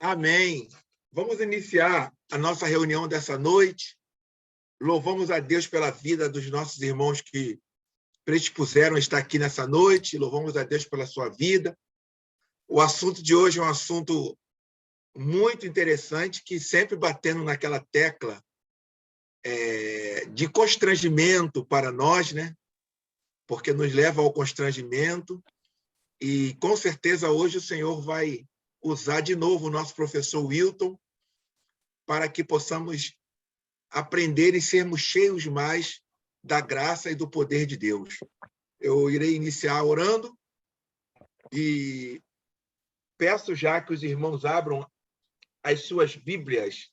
Amém. Vamos iniciar a nossa reunião dessa noite. Louvamos a Deus pela vida dos nossos irmãos que predispuseram a estar aqui nessa noite. Louvamos a Deus pela sua vida. O assunto de hoje é um assunto muito interessante, que sempre batendo naquela tecla de constrangimento para nós, né? Porque nos leva ao constrangimento. E, com certeza, hoje o Senhor vai usar de novo o nosso professor Wilton para que possamos aprender e sermos cheios mais da graça e do poder de Deus. Eu irei iniciar orando e peço já que os irmãos abram as suas Bíblias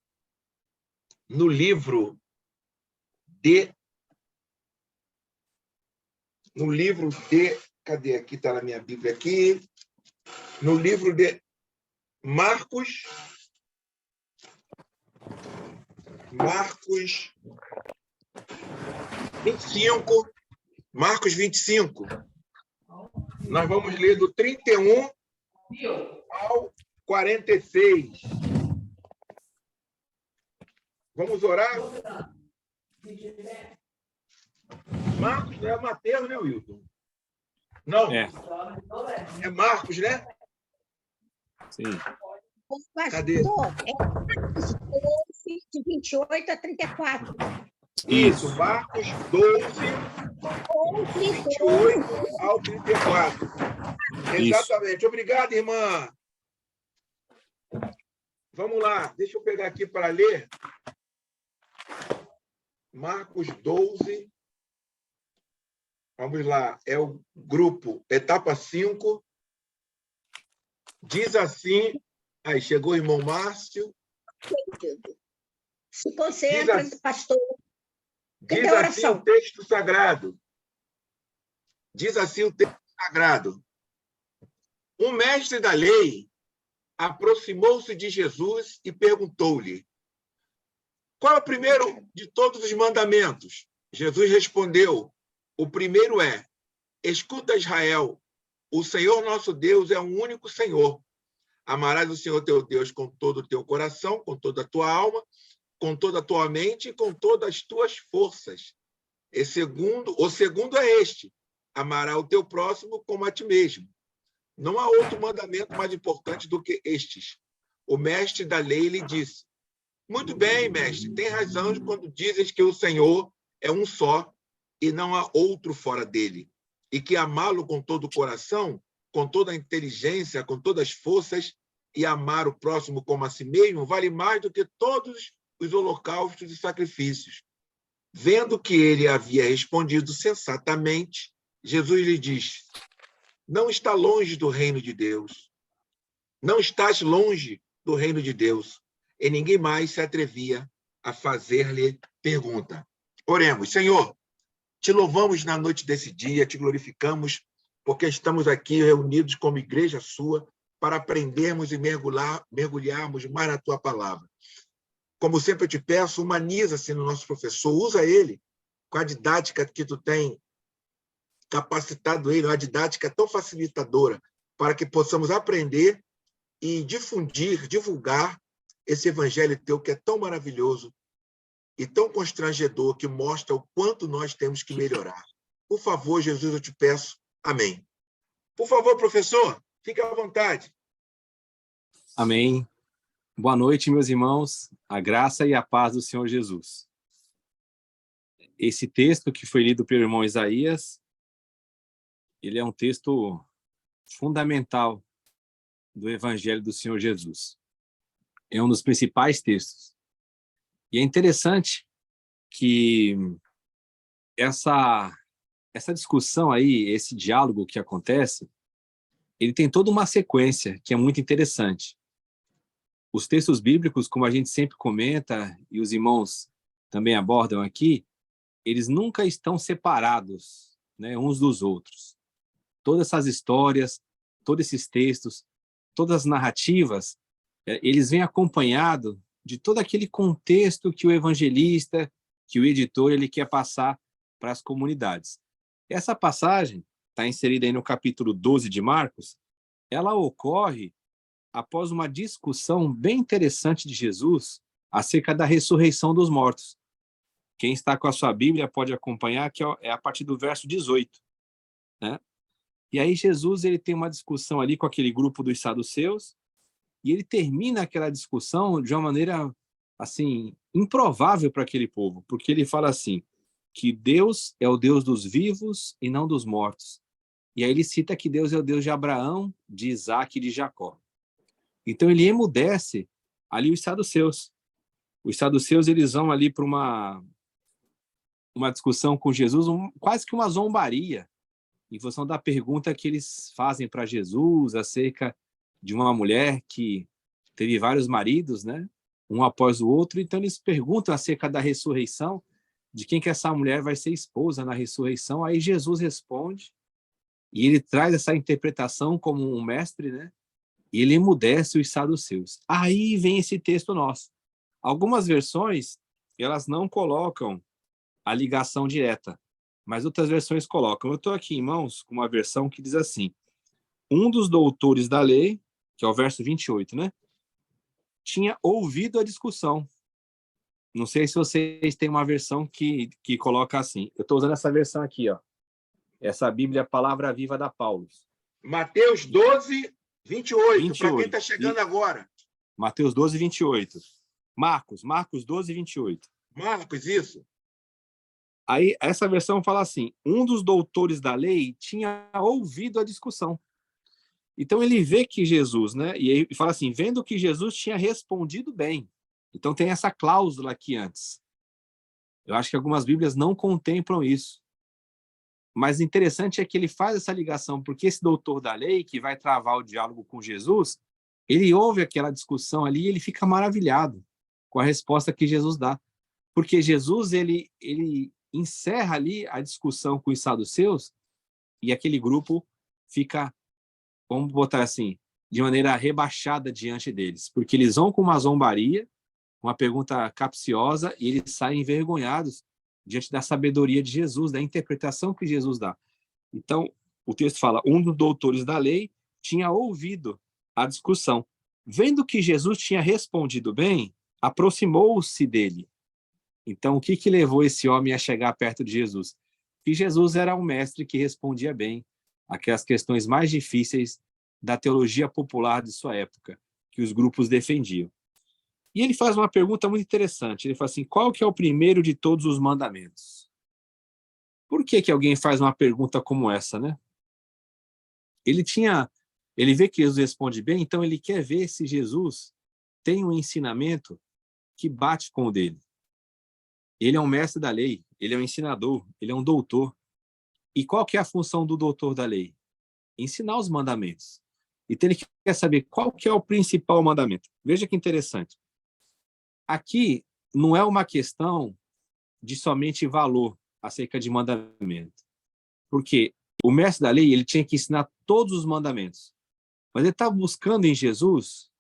no livro de... Cadê? Aqui está na minha Bíblia aqui. No livro de Marcos 25. Marcos 25. Nós vamos ler do 31 ao 46. Vamos orar? Marcos não é Mateus, né, Wilton? Não. É Marcos, né? Sim. Cadê? De 28 a 34. Isso, Marcos 12, 28 ao 34. Exatamente. Isso. Obrigado, irmã. Vamos lá, deixa eu pegar aqui para ler. Marcos 12. Vamos lá, é o grupo etapa 5. Diz assim, aí chegou o irmão Márcio. Se concentra, pastor. Diz assim o texto sagrado. Diz assim o texto sagrado. Um mestre da lei aproximou-se de Jesus e perguntou-lhe: qual é o primeiro de todos os mandamentos? Jesus respondeu: o primeiro é: escuta, Israel, o Senhor nosso Deus é um único Senhor. Amarás o Senhor teu Deus com todo o teu coração, com toda a tua alma, com toda a tua mente e com todas as tuas forças. O segundo é este: amarás o teu próximo como a ti mesmo. Não há outro mandamento mais importante do que estes. O mestre da lei lhe disse: muito bem, mestre, tem razão quando dizes que o Senhor é um só e não há outro fora dele, e que amá-lo com todo o coração, com toda a inteligência, com todas as forças, e amar o próximo como a si mesmo, vale mais do que todos os holocaustos e sacrifícios. Vendo que ele havia respondido sensatamente, Jesus lhe disse: não está longe do reino de Deus. Não estás longe do reino de Deus. E ninguém mais se atrevia a fazer-lhe pergunta. Oremos. Senhor, te louvamos na noite desse dia, te glorificamos, porque estamos aqui reunidos como igreja sua para aprendermos e mergulharmos mais na tua palavra. Como sempre eu te peço, humaniza-se no nosso professor, usa ele com a didática que tu tem capacitado ele, uma didática tão facilitadora, para que possamos aprender e difundir, divulgar esse evangelho teu que é tão maravilhoso e tão constrangedor, que mostra o quanto nós temos que melhorar. Por favor, Jesus, eu te peço. Amém. Por favor, professor, fique à vontade. Amém. Boa noite, meus irmãos. A graça e a paz do Senhor Jesus. Esse texto que foi lido pelo irmão Isaías, ele é um texto fundamental do Evangelho do Senhor Jesus. É um dos principais textos. E é interessante que essa discussão aí, esse diálogo que acontece, ele tem toda uma sequência que é muito interessante. Os textos bíblicos, como a gente sempre comenta, e os irmãos também abordam aqui, eles nunca estão separados, né, uns dos outros. Todas essas histórias, todos esses textos, todas as narrativas, eles vêm acompanhados de todo aquele contexto que o evangelista, que o editor, ele quer passar para as comunidades. Essa passagem está inserida aí no capítulo 12 de Marcos, ela ocorre após uma discussão bem interessante de Jesus acerca da ressurreição dos mortos. Quem está com a sua Bíblia pode acompanhar, que é a partir do verso 18. Né? E aí Jesus ele tem uma discussão ali com aquele grupo dos saduceus, e ele termina aquela discussão de uma maneira assim improvável para aquele povo, porque ele fala assim, que Deus é o Deus dos vivos e não dos mortos. E aí ele cita que Deus é o Deus de Abraão, de Isaac e de Jacó. Então ele emudece ali os saduceus. Os saduceus eles vão ali para uma discussão com Jesus, quase que uma zombaria, em função da pergunta que eles fazem para Jesus acerca de uma mulher que teve vários maridos, né? Um após o outro. Então eles perguntam acerca da ressurreição, de quem que essa mulher vai ser esposa na ressurreição. Aí Jesus responde, e ele traz essa interpretação como um mestre, né? E ele emudece os saduceus. Aí vem esse texto nosso. Algumas versões, elas não colocam a ligação direta, mas outras versões colocam. Eu estou aqui em mãos com uma versão que diz assim, um dos doutores da lei, que é o verso 28, né? Tinha ouvido a discussão. Não sei se vocês têm uma versão que coloca assim. Eu estou usando essa versão aqui, ó. Essa Bíblia Palavra Viva da Paulus. Mateus 12, 28. Para quem está chegando agora. Mateus 12, 28. Marcos 12, 28. Marcos, isso. Aí, essa versão fala assim, um dos doutores da lei tinha ouvido a discussão. Então, ele vê que Jesus, né? E aí fala assim, vendo que Jesus tinha respondido bem. Então, tem essa cláusula aqui antes. Eu acho que algumas Bíblias não contemplam isso. Mas interessante é que ele faz essa ligação, porque esse doutor da lei, que vai travar o diálogo com Jesus, ele ouve aquela discussão ali e ele fica maravilhado com a resposta que Jesus dá. Porque Jesus, ele encerra ali a discussão com os saduceus e aquele grupo fica, vamos botar assim, de maneira rebaixada diante deles. Porque eles vão com uma zombaria, uma pergunta capciosa, e eles saem envergonhados diante da sabedoria de Jesus, da interpretação que Jesus dá. Então, o texto fala, um dos doutores da lei tinha ouvido a discussão. Vendo que Jesus tinha respondido bem, aproximou-se dele. Então, o que levou esse homem a chegar perto de Jesus? Que Jesus era um mestre que respondia bem aquelas questões mais difíceis da teologia popular de sua época, que os grupos defendiam. E ele faz uma pergunta muito interessante. Ele fala assim, qual que é o primeiro de todos os mandamentos? Por que alguém faz uma pergunta como essa, né? Ele vê que Jesus responde bem, então ele quer ver se Jesus tem um ensinamento que bate com o dele. Ele é um mestre da lei, ele é um ensinador, ele é um doutor. E qual que é a função do doutor da lei? Ensinar os mandamentos. Então ele quer saber qual que é o principal mandamento. Veja que interessante. Aqui não é uma questão de somente valor acerca de mandamento. Porque o mestre da lei, ele tinha que ensinar todos os mandamentos. Mas ele está buscando em Jesus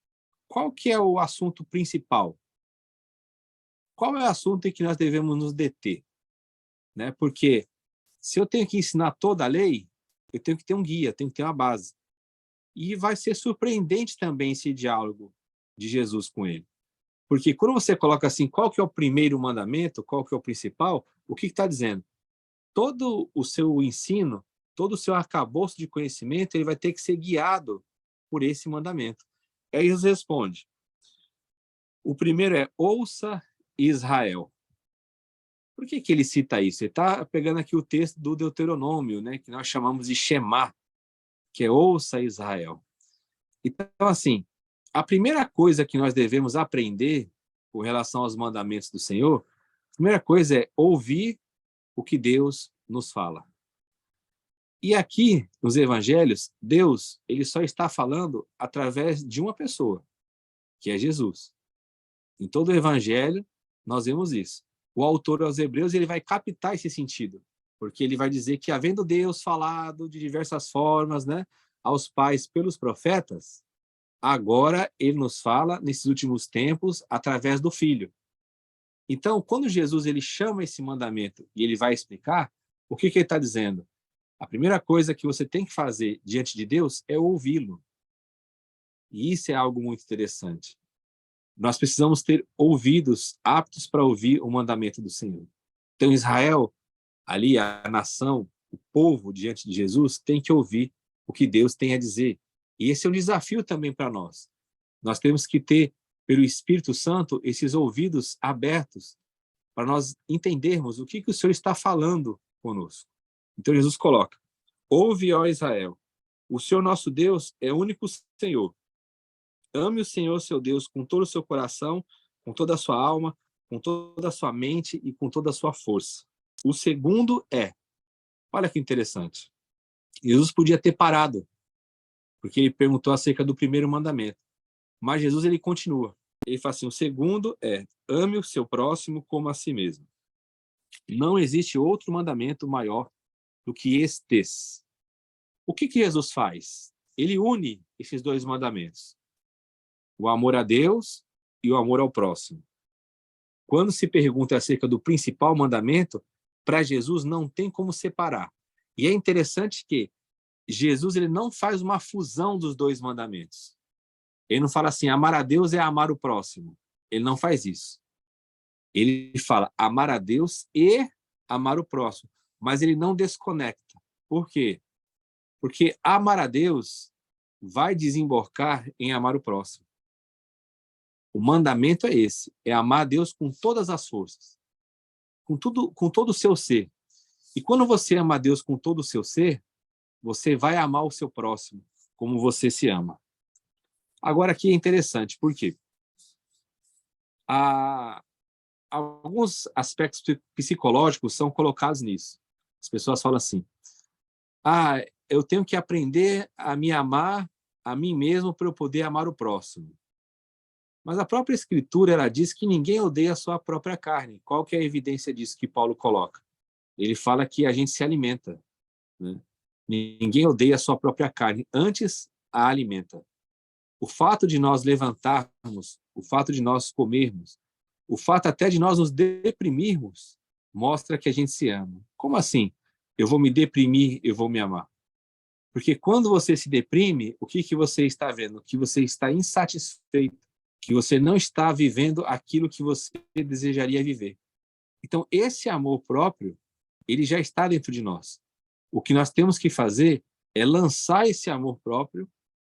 qual que é o assunto principal. Qual é o assunto em que nós devemos nos deter? Né? Porque se eu tenho que ensinar toda a lei, eu tenho que ter um guia, tenho que ter uma base. E vai ser surpreendente também esse diálogo de Jesus com ele. Porque quando você coloca assim, qual que é o primeiro mandamento, qual que é o principal, o que está dizendo? Todo o seu ensino, todo o seu arcabouço de conhecimento, ele vai ter que ser guiado por esse mandamento. Aí Jesus responde, o primeiro é, ouça Israel. Por que ele cita isso? Ele está pegando aqui o texto do Deuteronômio, né, que nós chamamos de Shema, que é ouça Israel. Então, assim, a primeira coisa que nós devemos aprender com relação aos mandamentos do Senhor, a primeira coisa é ouvir o que Deus nos fala. E aqui, nos evangelhos, Deus ele só está falando através de uma pessoa, que é Jesus. Em todo o evangelho, nós vemos isso. O autor aos Hebreus ele vai captar esse sentido, porque ele vai dizer que, havendo Deus falado de diversas formas, né, aos pais pelos profetas, agora ele nos fala, nesses últimos tempos, através do Filho. Então, quando Jesus ele chama esse mandamento e ele vai explicar, o que ele está dizendo? A primeira coisa que você tem que fazer diante de Deus é ouvi-lo. E isso é algo muito interessante. Nós precisamos ter ouvidos aptos para ouvir o mandamento do Senhor. Então, Israel, ali, a nação, o povo diante de Jesus, tem que ouvir o que Deus tem a dizer. E esse é um desafio também para nós. Nós temos que ter, pelo Espírito Santo, esses ouvidos abertos para nós entendermos o que o Senhor está falando conosco. Então, Jesus coloca: ouve, ó Israel, o Senhor nosso Deus é o único Senhor. Ame o Senhor, seu Deus, com todo o seu coração, com toda a sua alma, com toda a sua mente e com toda a sua força. O segundo é, olha que interessante, Jesus podia ter parado, porque ele perguntou acerca do primeiro mandamento. Mas Jesus, ele continua. Ele fala assim, o segundo é, ame o seu próximo como a si mesmo. Não existe outro mandamento maior do que estes. O que Jesus faz? Ele une esses dois mandamentos. O amor a Deus e o amor ao próximo. Quando se pergunta acerca do principal mandamento, para Jesus não tem como separar. E é interessante que Jesus, ele não faz uma fusão dos dois mandamentos. Ele não fala assim, amar a Deus é amar o próximo. Ele não faz isso. Ele fala amar a Deus e amar o próximo. Mas ele não desconecta. Por quê? Porque amar a Deus vai desembocar em amar o próximo. O mandamento é esse, é amar a Deus com todas as forças, com todo o seu ser. E quando você ama a Deus com todo o seu ser, você vai amar o seu próximo, como você se ama. Agora aqui é interessante, por quê? Alguns aspectos psicológicos são colocados nisso. As pessoas falam assim, eu tenho que aprender a me amar a mim mesmo para eu poder amar o próximo. Mas a própria Escritura, ela diz que ninguém odeia a sua própria carne. Qual que é a evidência disso que Paulo coloca? Ele fala que a gente se alimenta. Né? Ninguém odeia a sua própria carne, antes a alimenta. O fato de nós levantarmos, o fato de nós comermos, o fato até de nós nos deprimirmos, mostra que a gente se ama. Como assim? Eu vou me deprimir, eu vou me amar. Porque quando você se deprime, o que você está vendo? Que você está insatisfeito, que você não está vivendo aquilo que você desejaria viver. Então, esse amor próprio, ele já está dentro de nós. O que nós temos que fazer é lançar esse amor próprio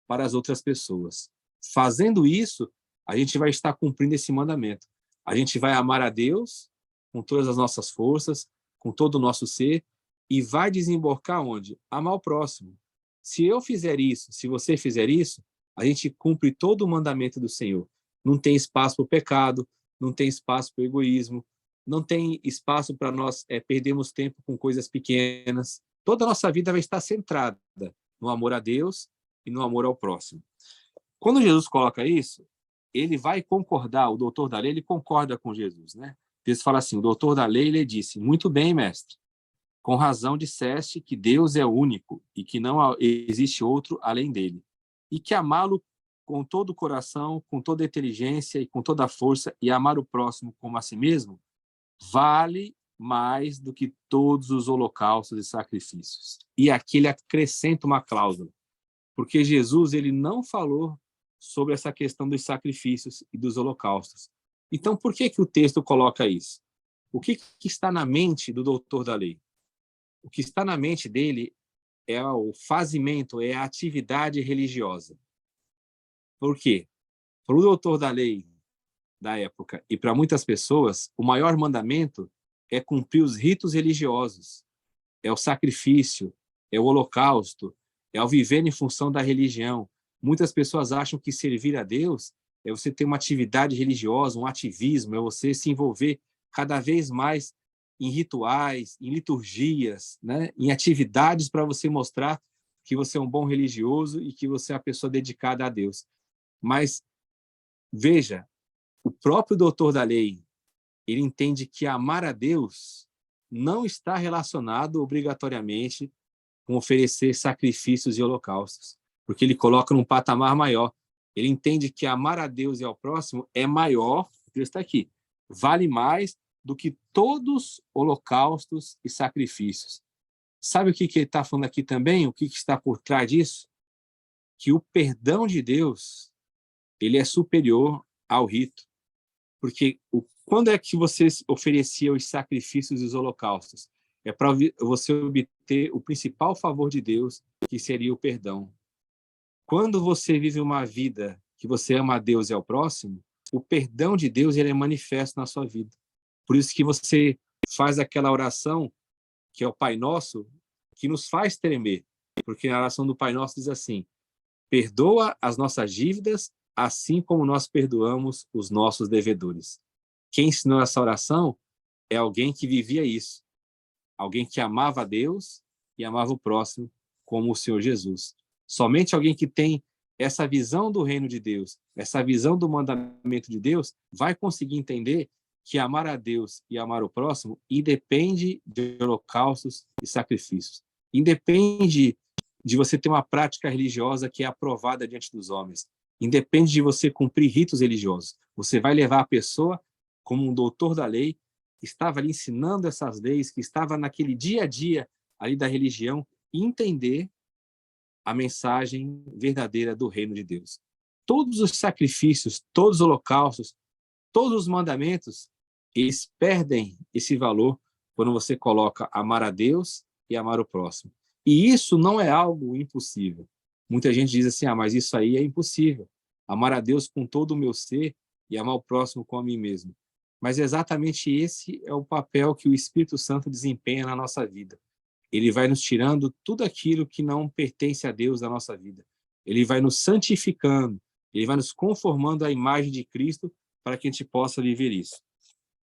para as outras pessoas. Fazendo isso, a gente vai estar cumprindo esse mandamento. A gente vai amar a Deus com todas as nossas forças, com todo o nosso ser, e vai desembocar onde? Amar o próximo. Se eu fizer isso, se você fizer isso, a gente cumpre todo o mandamento do Senhor. Não tem espaço para o pecado, não tem espaço para o egoísmo, não tem espaço para nós perdermos tempo com coisas pequenas. Toda a nossa vida vai estar centrada no amor a Deus e no amor ao próximo. Quando Jesus coloca isso, ele vai concordar, o doutor da lei, ele concorda com Jesus, né? Jesus fala assim, o doutor da lei, ele disse, muito bem, mestre, com razão disseste que Deus é único e que não existe outro além dele, e que amá-lo com todo o coração, com toda a inteligência e com toda a força, e amar o próximo como a si mesmo, vale mais do que todos os holocaustos e sacrifícios. E aqui ele acrescenta uma cláusula, porque Jesus, ele não falou sobre essa questão dos sacrifícios e dos holocaustos. Então, por que o texto coloca isso? O que está na mente do doutor da lei? O que está na mente dele é o fazimento, é a atividade religiosa. Por quê? Para o doutor da lei da época e para muitas pessoas, o maior mandamento é cumprir os ritos religiosos, é o sacrifício, é o holocausto, é o viver em função da religião. Muitas pessoas acham que servir a Deus é você ter uma atividade religiosa, um ativismo, é você se envolver cada vez mais em rituais, em liturgias, né? Em atividades para você mostrar que você é um bom religioso e que você é uma pessoa dedicada a Deus. Mas, veja, o próprio doutor da lei, ele entende que amar a Deus não está relacionado obrigatoriamente com oferecer sacrifícios e holocaustos, porque ele coloca num patamar maior. Ele entende que amar a Deus e ao próximo é maior, Deus está aqui, vale mais do que todos holocaustos e sacrifícios. Sabe o que ele está falando aqui também? O que está por trás disso? que o perdão de Deus, ele é superior ao rito. Porque quando é que você oferecia os sacrifícios e os holocaustos? É para você obter o principal favor de Deus, que seria o perdão. Quando você vive uma vida que você ama a Deus e ao próximo, o perdão de Deus ele é manifesto na sua vida. Por isso que você faz aquela oração, que é o Pai Nosso, que nos faz tremer. Porque a oração do Pai Nosso diz assim: perdoa as nossas dívidas, assim como nós perdoamos os nossos devedores. Quem ensinou essa oração é alguém que vivia isso. Alguém que amava a Deus e amava o próximo como o Senhor Jesus. Somente alguém que tem essa visão do reino de Deus, essa visão do mandamento de Deus, vai conseguir entender que amar a Deus e amar o próximo independe de holocaustos e sacrifícios. Independe de você ter uma prática religiosa que é aprovada diante dos homens. Independe de você cumprir ritos religiosos. Você vai levar a pessoa como um doutor da lei, que estava ali ensinando essas leis, que estava naquele dia a dia ali da religião, e entender a mensagem verdadeira do reino de Deus. Todos os sacrifícios, todos os holocaustos, todos os mandamentos, eles perdem esse valor quando você coloca amar a Deus e amar o próximo. E isso não é algo impossível. Muita gente diz assim, mas isso aí é impossível. Amar a Deus com todo o meu ser e amar o próximo com a mim mesmo. Mas exatamente esse é o papel que o Espírito Santo desempenha na nossa vida. Ele vai nos tirando tudo aquilo que não pertence a Deus da nossa vida. Ele vai nos santificando, ele vai nos conformando à imagem de Cristo para que a gente possa viver isso.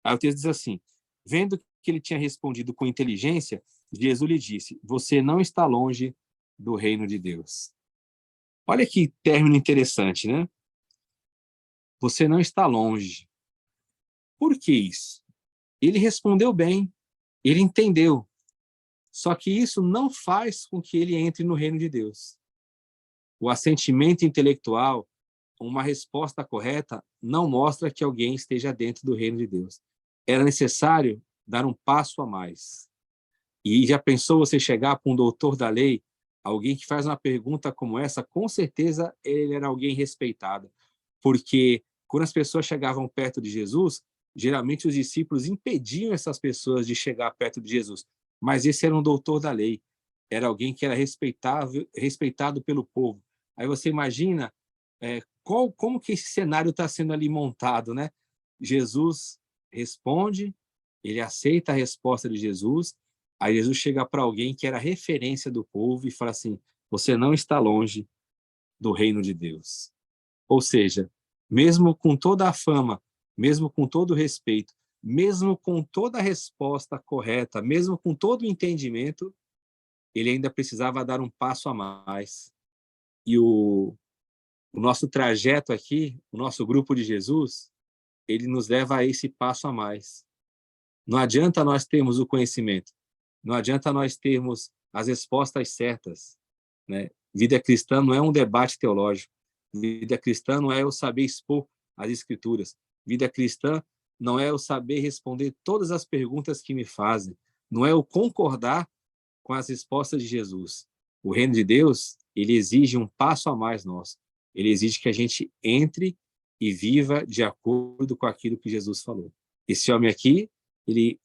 Aí o texto diz assim: vendo que ele tinha respondido com inteligência, Jesus lhe disse: você não está longe do reino de Deus. Olha que término interessante, né? Você não está longe. Por que isso? Ele respondeu bem, ele entendeu. Só que isso não faz com que ele entre no reino de Deus. O assentimento intelectual, uma resposta correta, não mostra que alguém esteja dentro do reino de Deus. Era necessário dar um passo a mais. E já pensou você chegar para um doutor da lei, alguém que faz uma pergunta como essa, com certeza ele era alguém respeitado. Porque quando as pessoas chegavam perto de Jesus, geralmente os discípulos impediam essas pessoas de chegar perto de Jesus. Mas esse era um doutor da lei, era alguém que era respeitado pelo povo. Aí você imagina como que esse cenário está sendo ali montado, né? Jesus responde, ele aceita a resposta de Jesus, aí Jesus chega para alguém que era referência do povo e fala assim: você não está longe do reino de Deus. Ou seja, mesmo com toda a fama, mesmo com todo o respeito, mesmo com toda a resposta correta, mesmo com todo o entendimento, ele ainda precisava dar um passo a mais. E o nosso trajeto aqui, o nosso grupo de Jesus, ele nos leva a esse passo a mais. Não adianta nós termos o conhecimento, não adianta nós termos as respostas certas, né? Vida cristã não é um debate teológico. Vida cristã não é eu saber expor as escrituras. Vida cristã não é eu saber responder todas as perguntas que me fazem. Não é eu concordar com as respostas de Jesus. O reino de Deus, ele exige um passo a mais nosso. Ele exige que a gente entre e viva de acordo com aquilo que Jesus falou. Esse homem aqui, ele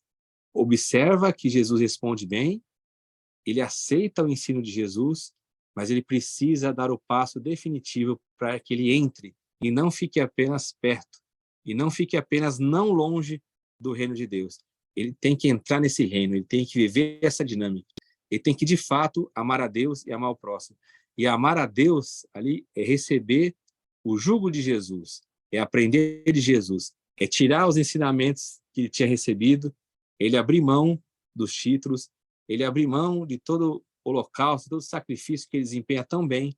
observa que Jesus responde bem, ele aceita o ensino de Jesus, mas ele precisa dar o passo definitivo para que ele entre e não fique apenas perto, e não fique apenas não longe do reino de Deus. Ele tem que entrar nesse reino, ele tem que viver essa dinâmica. Ele tem que, de fato, amar a Deus e amar o próximo. E amar a Deus ali é receber o jugo de Jesus, é aprender de Jesus, é tirar os ensinamentos que ele tinha recebido, ele abrir mão dos títulos, ele abrir mão de todo holocausto, todo sacrifício que ele desempenha tão bem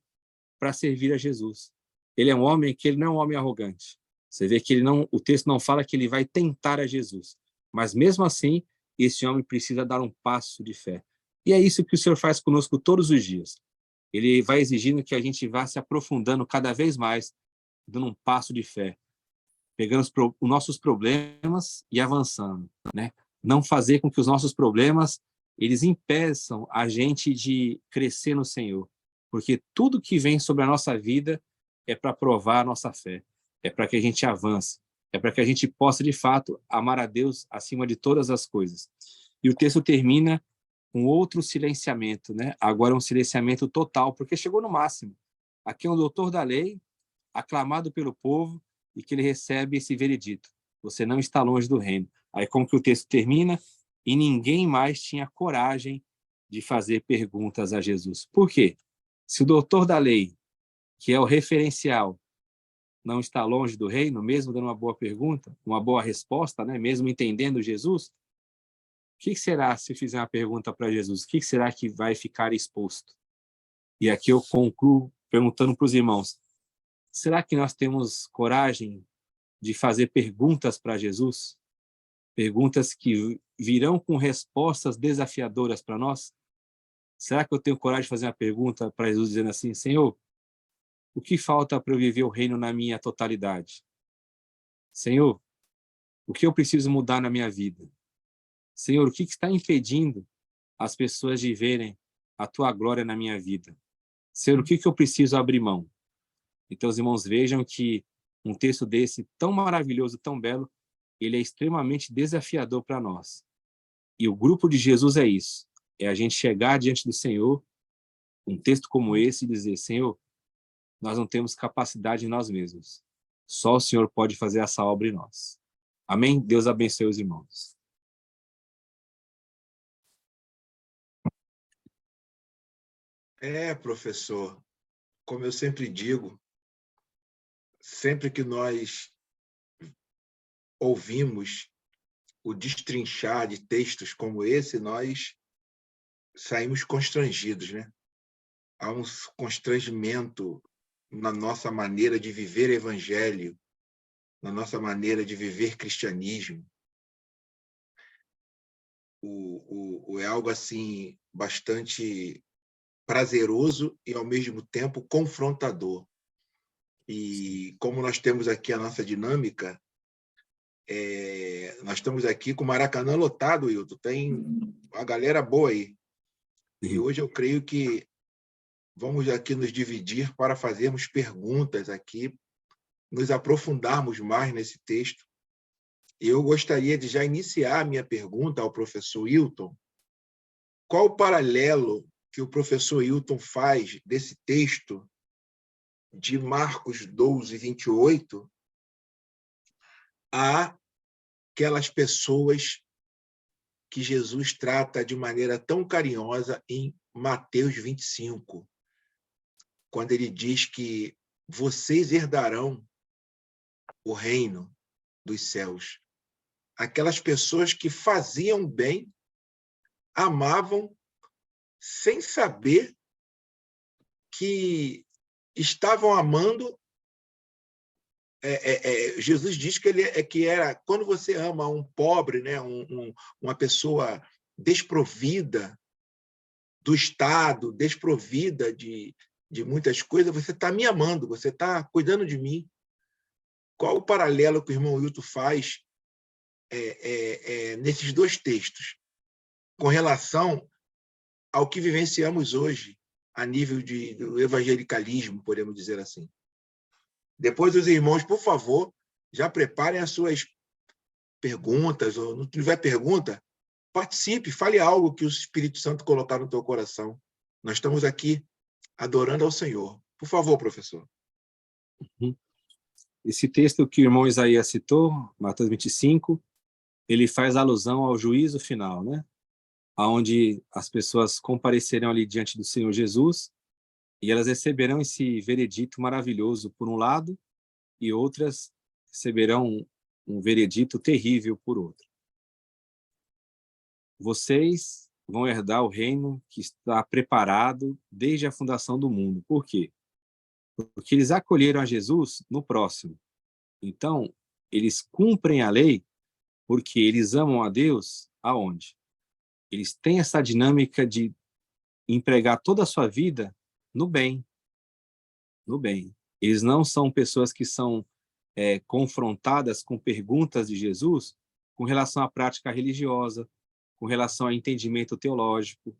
para servir a Jesus. Ele é um homem que ele não é um homem arrogante. Você vê que ele não, o texto não fala que ele vai tentar a Jesus, mas mesmo assim, esse homem precisa dar um passo de fé. E é isso que o Senhor faz conosco todos os dias. Ele vai exigindo que a gente vá se aprofundando cada vez mais, dando um passo de fé, pegando os nossos problemas e avançando, né? Não fazer com que os nossos problemas eles impeçam a gente de crescer no Senhor, porque tudo que vem sobre a nossa vida é para provar a nossa fé, é para que a gente avance, é para que a gente possa, de fato, amar a Deus acima de todas as coisas. E o texto termina com outro silenciamento, né? Agora um silenciamento total, porque chegou no máximo. Aqui é um doutor da lei, aclamado pelo povo, e que ele recebe esse veredito: você não está longe do reino. Aí como que o texto termina? E ninguém mais tinha coragem de fazer perguntas a Jesus. Por quê? Se o doutor da lei, que é o referencial, não está longe do reino, mesmo dando uma boa pergunta, uma boa resposta, né? Mesmo entendendo Jesus, o que será se eu fizer uma pergunta para Jesus? O que será que vai ficar exposto? E aqui eu concluo perguntando para os irmãos: será que nós temos coragem de fazer perguntas para Jesus? Perguntas que virão com respostas desafiadoras para nós? Será que eu tenho coragem de fazer uma pergunta para Jesus dizendo assim: Senhor, o que falta para eu viver o reino na minha totalidade? Senhor, o que eu preciso mudar na minha vida? Senhor, o que está impedindo as pessoas de verem a tua glória na minha vida? Senhor, o que eu preciso abrir mão? Então, os irmãos vejam que um texto desse, tão maravilhoso, tão belo, ele é extremamente desafiador para nós. E o grupo de Jesus é isso. É a gente chegar diante do Senhor, um texto como esse, e dizer: Senhor, nós não temos capacidade em nós mesmos. Só o Senhor pode fazer essa obra em nós. Amém? Deus abençoe os irmãos. Professor, como eu sempre digo, sempre que nós ouvimos o destrinchar de textos como esse, nós saímos constrangidos, né? Há um constrangimento na nossa maneira de viver evangelho, na nossa maneira de viver cristianismo. É algo assim bastante prazeroso e, ao mesmo tempo, confrontador. E como nós temos aqui a nossa dinâmica, nós estamos aqui com o Maracanã lotado, Hilton. Tem uma galera boa aí. E hoje eu creio que vamos aqui nos dividir para fazermos perguntas aqui, nos aprofundarmos mais nesse texto. E eu gostaria de já iniciar a minha pergunta ao professor Hilton. Qual o paralelo que o professor Hilton faz desse texto de Marcos 12, 28, a aquelas pessoas que Jesus trata de maneira tão carinhosa em Mateus 25, quando ele diz que vocês herdarão o reino dos céus. Aquelas pessoas que faziam bem, amavam, sem saber que estavam amando. Jesus diz que era quando você ama um pobre, né, uma pessoa desprovida do Estado, desprovida de muitas coisas, você está me amando, você está cuidando de mim. Qual o paralelo que o irmão Hilton faz nesses dois textos, com relação ao que vivenciamos hoje, a nível do evangelicalismo, podemos dizer assim? Depois, os irmãos, por favor, já preparem as suas perguntas, ou não tiver pergunta, participe, fale algo que o Espírito Santo colocar no teu coração. Nós estamos aqui adorando ao Senhor. Por favor, professor. Esse texto que o irmão Isaías citou, Mateus 25, ele faz alusão ao juízo final, né? Onde as pessoas comparecerão ali diante do Senhor Jesus e elas receberão esse veredito maravilhoso por um lado e outras receberão um veredito terrível por outro. Vocês vão herdar o reino que está preparado desde a fundação do mundo. Por quê? Porque eles acolheram a Jesus no próximo. Então, eles cumprem a lei porque eles amam a Deus aonde? Eles têm essa dinâmica de empregar toda a sua vida no bem. No bem. Eles não são pessoas que são confrontadas com perguntas de Jesus com relação à prática religiosa, com relação ao entendimento teológico.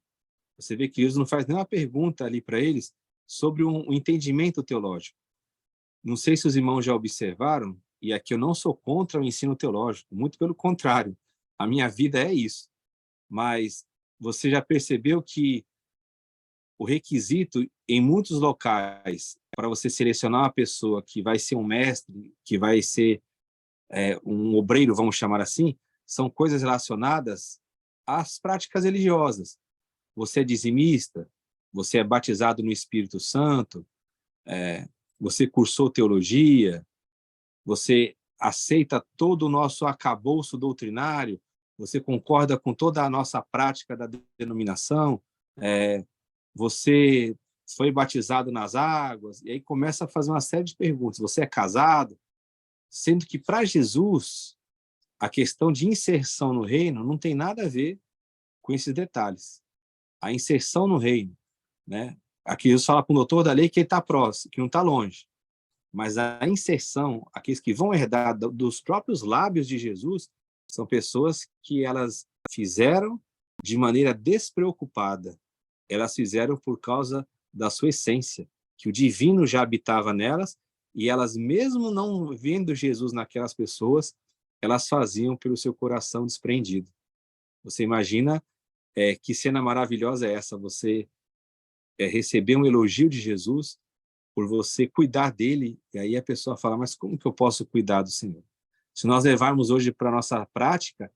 Você vê que Jesus não faz nenhuma pergunta ali para eles sobre um entendimento teológico. Não sei se os irmãos já observaram, e aqui eu não sou contra o ensino teológico, muito pelo contrário, a minha vida é isso. Mas você já percebeu que o requisito em muitos locais para você selecionar uma pessoa que vai ser um mestre, que vai ser um obreiro, vamos chamar assim, são coisas relacionadas às práticas religiosas. Você é dizimista, você é batizado no Espírito Santo, você cursou teologia, você aceita todo o nosso arcabouço doutrinário, você concorda com toda a nossa prática da denominação, você foi batizado nas águas, e aí começa a fazer uma série de perguntas. Você é casado? Sendo que, para Jesus, a questão de inserção no reino não tem nada a ver com esses detalhes. A inserção no reino, né? Aqui Jesus fala com o doutor da lei que ele está próximo, que não está longe. Mas a inserção, aqueles que vão herdar dos próprios lábios de Jesus, são pessoas que elas fizeram de maneira despreocupada. Elas fizeram por causa da sua essência, que o divino já habitava nelas, e elas, mesmo não vendo Jesus naquelas pessoas, elas faziam pelo seu coração desprendido. Você imagina que cena maravilhosa é essa, você receber um elogio de Jesus por você cuidar dele, e aí a pessoa fala, mas como que eu posso cuidar do Senhor? Se nós levarmos hoje para a nossa prática,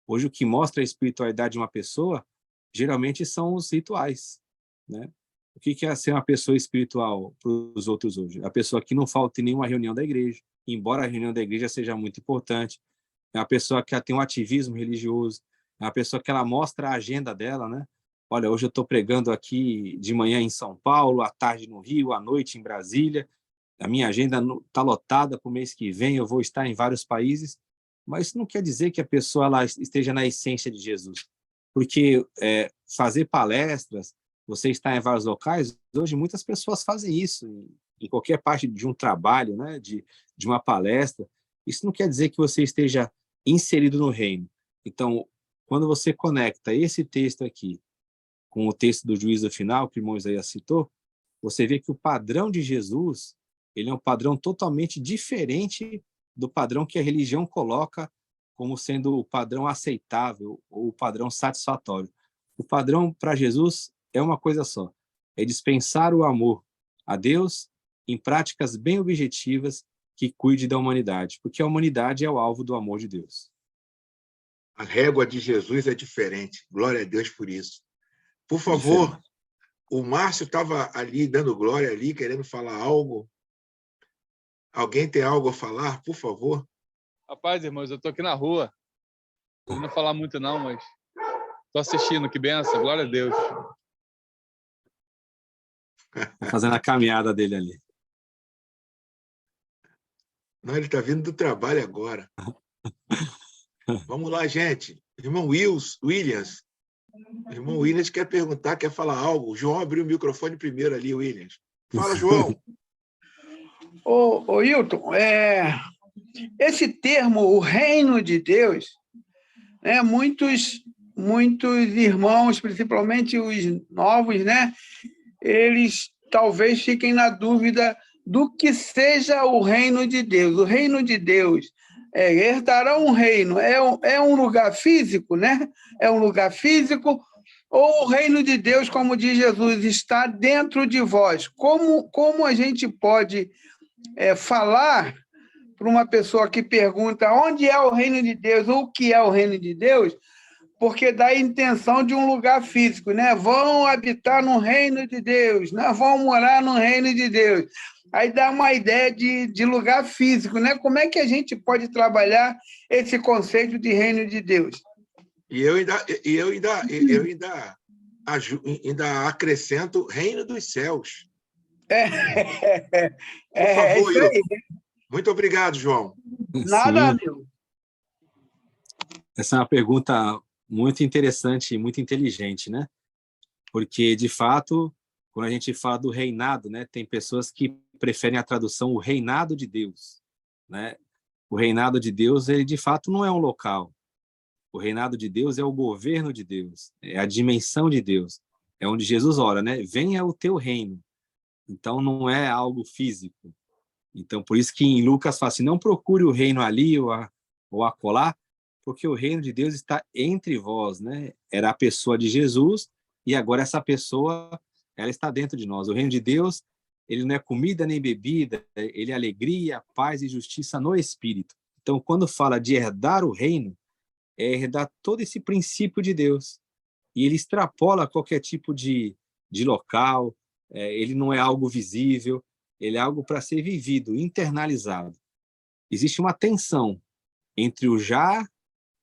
hoje o que mostra a espiritualidade de uma pessoa, geralmente são os rituais, né? O que é ser uma pessoa espiritual para os outros hoje? A pessoa que não falta em nenhuma reunião da igreja, embora a reunião da igreja seja muito importante, é uma pessoa que tem um ativismo religioso, é uma pessoa que ela mostra a agenda dela, né? Olha, hoje eu estou pregando aqui de manhã em São Paulo, à tarde no Rio, à noite em Brasília, a minha agenda está lotada para o mês que vem, eu vou estar em vários países, mas isso não quer dizer que a pessoa ela esteja na essência de Jesus, porque fazer palestras, você está em vários locais, hoje muitas pessoas fazem isso, em qualquer parte de um trabalho, né, de uma palestra, isso não quer dizer que você esteja inserido no reino. Então, quando você conecta esse texto aqui com o texto do juízo final, que o irmão Isaías citou, você vê que o padrão de Jesus, ele é um padrão totalmente diferente do padrão que a religião coloca como sendo o padrão aceitável ou o padrão satisfatório. O padrão para Jesus é uma coisa só, é dispensar o amor a Deus em práticas bem objetivas que cuide da humanidade, porque a humanidade é o alvo do amor de Deus. A régua de Jesus é diferente. Glória a Deus por isso. Por favor, o Márcio estava ali dando glória ali, querendo falar algo. Alguém tem algo a falar, por favor? Rapaz, irmãos, eu estou aqui na rua. Não vou falar muito não, mas estou assistindo, que benção, glória a Deus. Tá fazendo a caminhada dele ali. Não, ele está vindo do trabalho agora. Vamos lá, gente. Irmão Williams. Irmão Williams quer perguntar, quer falar algo. O João abriu o microfone primeiro ali, Williams. Fala, João. Ô Hilton, esse termo, o reino de Deus, muitos irmãos, principalmente os novos, né, eles talvez fiquem na dúvida do que seja o reino de Deus. O reino de Deus herdará um reino, é um lugar físico, né? É um lugar físico, ou o reino de Deus, como diz Jesus, está dentro de vós? Como a gente pode falar para uma pessoa que pergunta onde é o reino de Deus, ou o que é o reino de Deus, porque dá a intenção de um lugar físico, né? Vão habitar no reino de Deus, né? Vão morar no reino de Deus. Aí dá uma ideia de lugar físico, né? Como é que a gente pode trabalhar esse conceito de reino de Deus? E eu ainda acrescento reino dos céus. Por favor, isso aí. Muito obrigado, João. Nada, amigo. Essa é uma pergunta muito interessante e muito inteligente, né? Porque, de fato, quando a gente fala do reinado, né, tem pessoas que preferem a tradução o reinado de Deus, né? O reinado de Deus, ele de fato não é um local. O reinado de Deus é o governo de Deus, é a dimensão de Deus. É onde Jesus ora, né? Venha o teu reino. Então, não é algo físico. Então, por isso que em Lucas fala assim, não procure o reino ali ou acolá, porque o reino de Deus está entre vós, né? Era a pessoa de Jesus e agora essa pessoa, ela está dentro de nós. O reino de Deus, ele não é comida nem bebida, ele é alegria, paz e justiça no Espírito. Então, quando fala de herdar o reino, é herdar todo esse princípio de Deus. E ele extrapola qualquer tipo de local, ele não é algo visível, ele é algo para ser vivido, internalizado. Existe uma tensão entre o já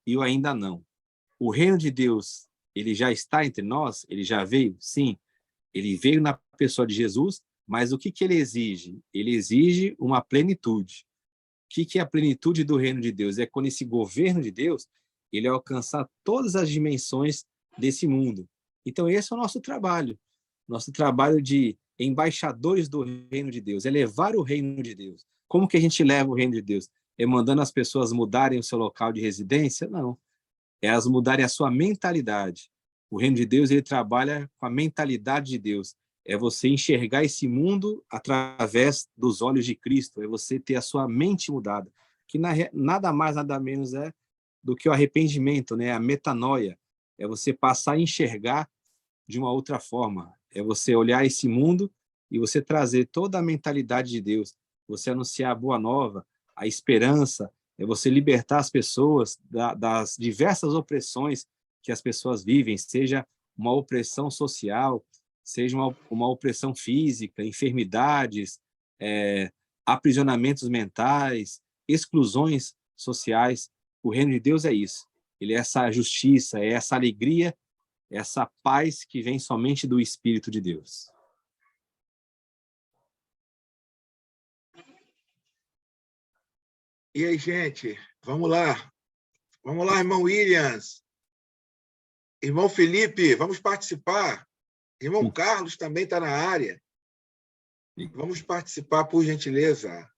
e o ainda não. O reino de Deus, ele já está entre nós, ele já veio, sim, ele veio na pessoa de Jesus, mas o que ele exige? Ele exige uma plenitude. O que é a plenitude do reino de Deus? É quando esse governo de Deus, ele alcançar todas as dimensões desse mundo. Então, esse é o nosso trabalho. Nosso trabalho de embaixadores do reino de Deus, é levar o reino de Deus. Como que a gente leva o reino de Deus? É mandando as pessoas mudarem o seu local de residência? Não. É elas mudarem a sua mentalidade. O reino de Deus, ele trabalha com a mentalidade de Deus. É você enxergar esse mundo através dos olhos de Cristo. É você ter a sua mente mudada. Que nada mais, nada menos é do que o arrependimento, né? A metanoia. É você passar a enxergar de uma outra forma. É você olhar esse mundo e você trazer toda a mentalidade de Deus. Você anunciar a boa nova, a esperança, é você libertar as pessoas das diversas opressões que as pessoas vivem, seja uma opressão social, seja uma opressão física, enfermidades, aprisionamentos mentais, exclusões sociais. O reino de Deus é isso. Ele é essa justiça, é essa alegria, essa paz que vem somente do Espírito de Deus. E aí, gente, vamos lá. Vamos lá, irmão Williams. Irmão Felipe, vamos participar. Irmão Carlos também está na área. Vamos participar, por gentileza.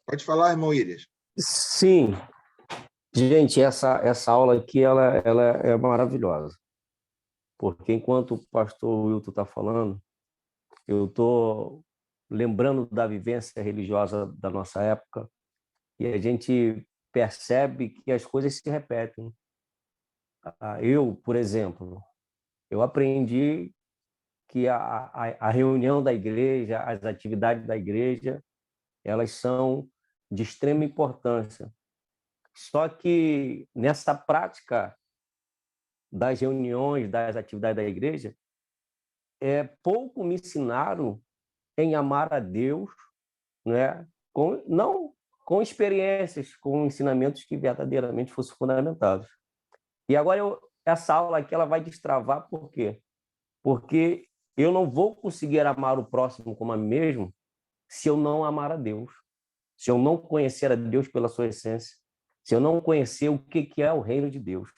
Pode falar, irmão Williams. Sim. Gente, essa aula aqui ela é maravilhosa. Porque enquanto o pastor Wilton está falando, eu estou lembrando da vivência religiosa da nossa época e a gente percebe que as coisas se repetem. Eu, por exemplo, eu aprendi que a reunião da igreja, as atividades da igreja, elas são de extrema importância. Só que nessa prática das reuniões, das atividades da igreja, pouco me ensinaram em amar a Deus, né? Não com experiências, com ensinamentos que verdadeiramente fossem fundamentados. E agora essa aula aqui ela vai destravar por quê? Porque eu não vou conseguir amar o próximo como a mim mesmo se eu não amar a Deus, se eu não conhecer a Deus pela sua essência, se eu não conhecer o que é o reino de Deus.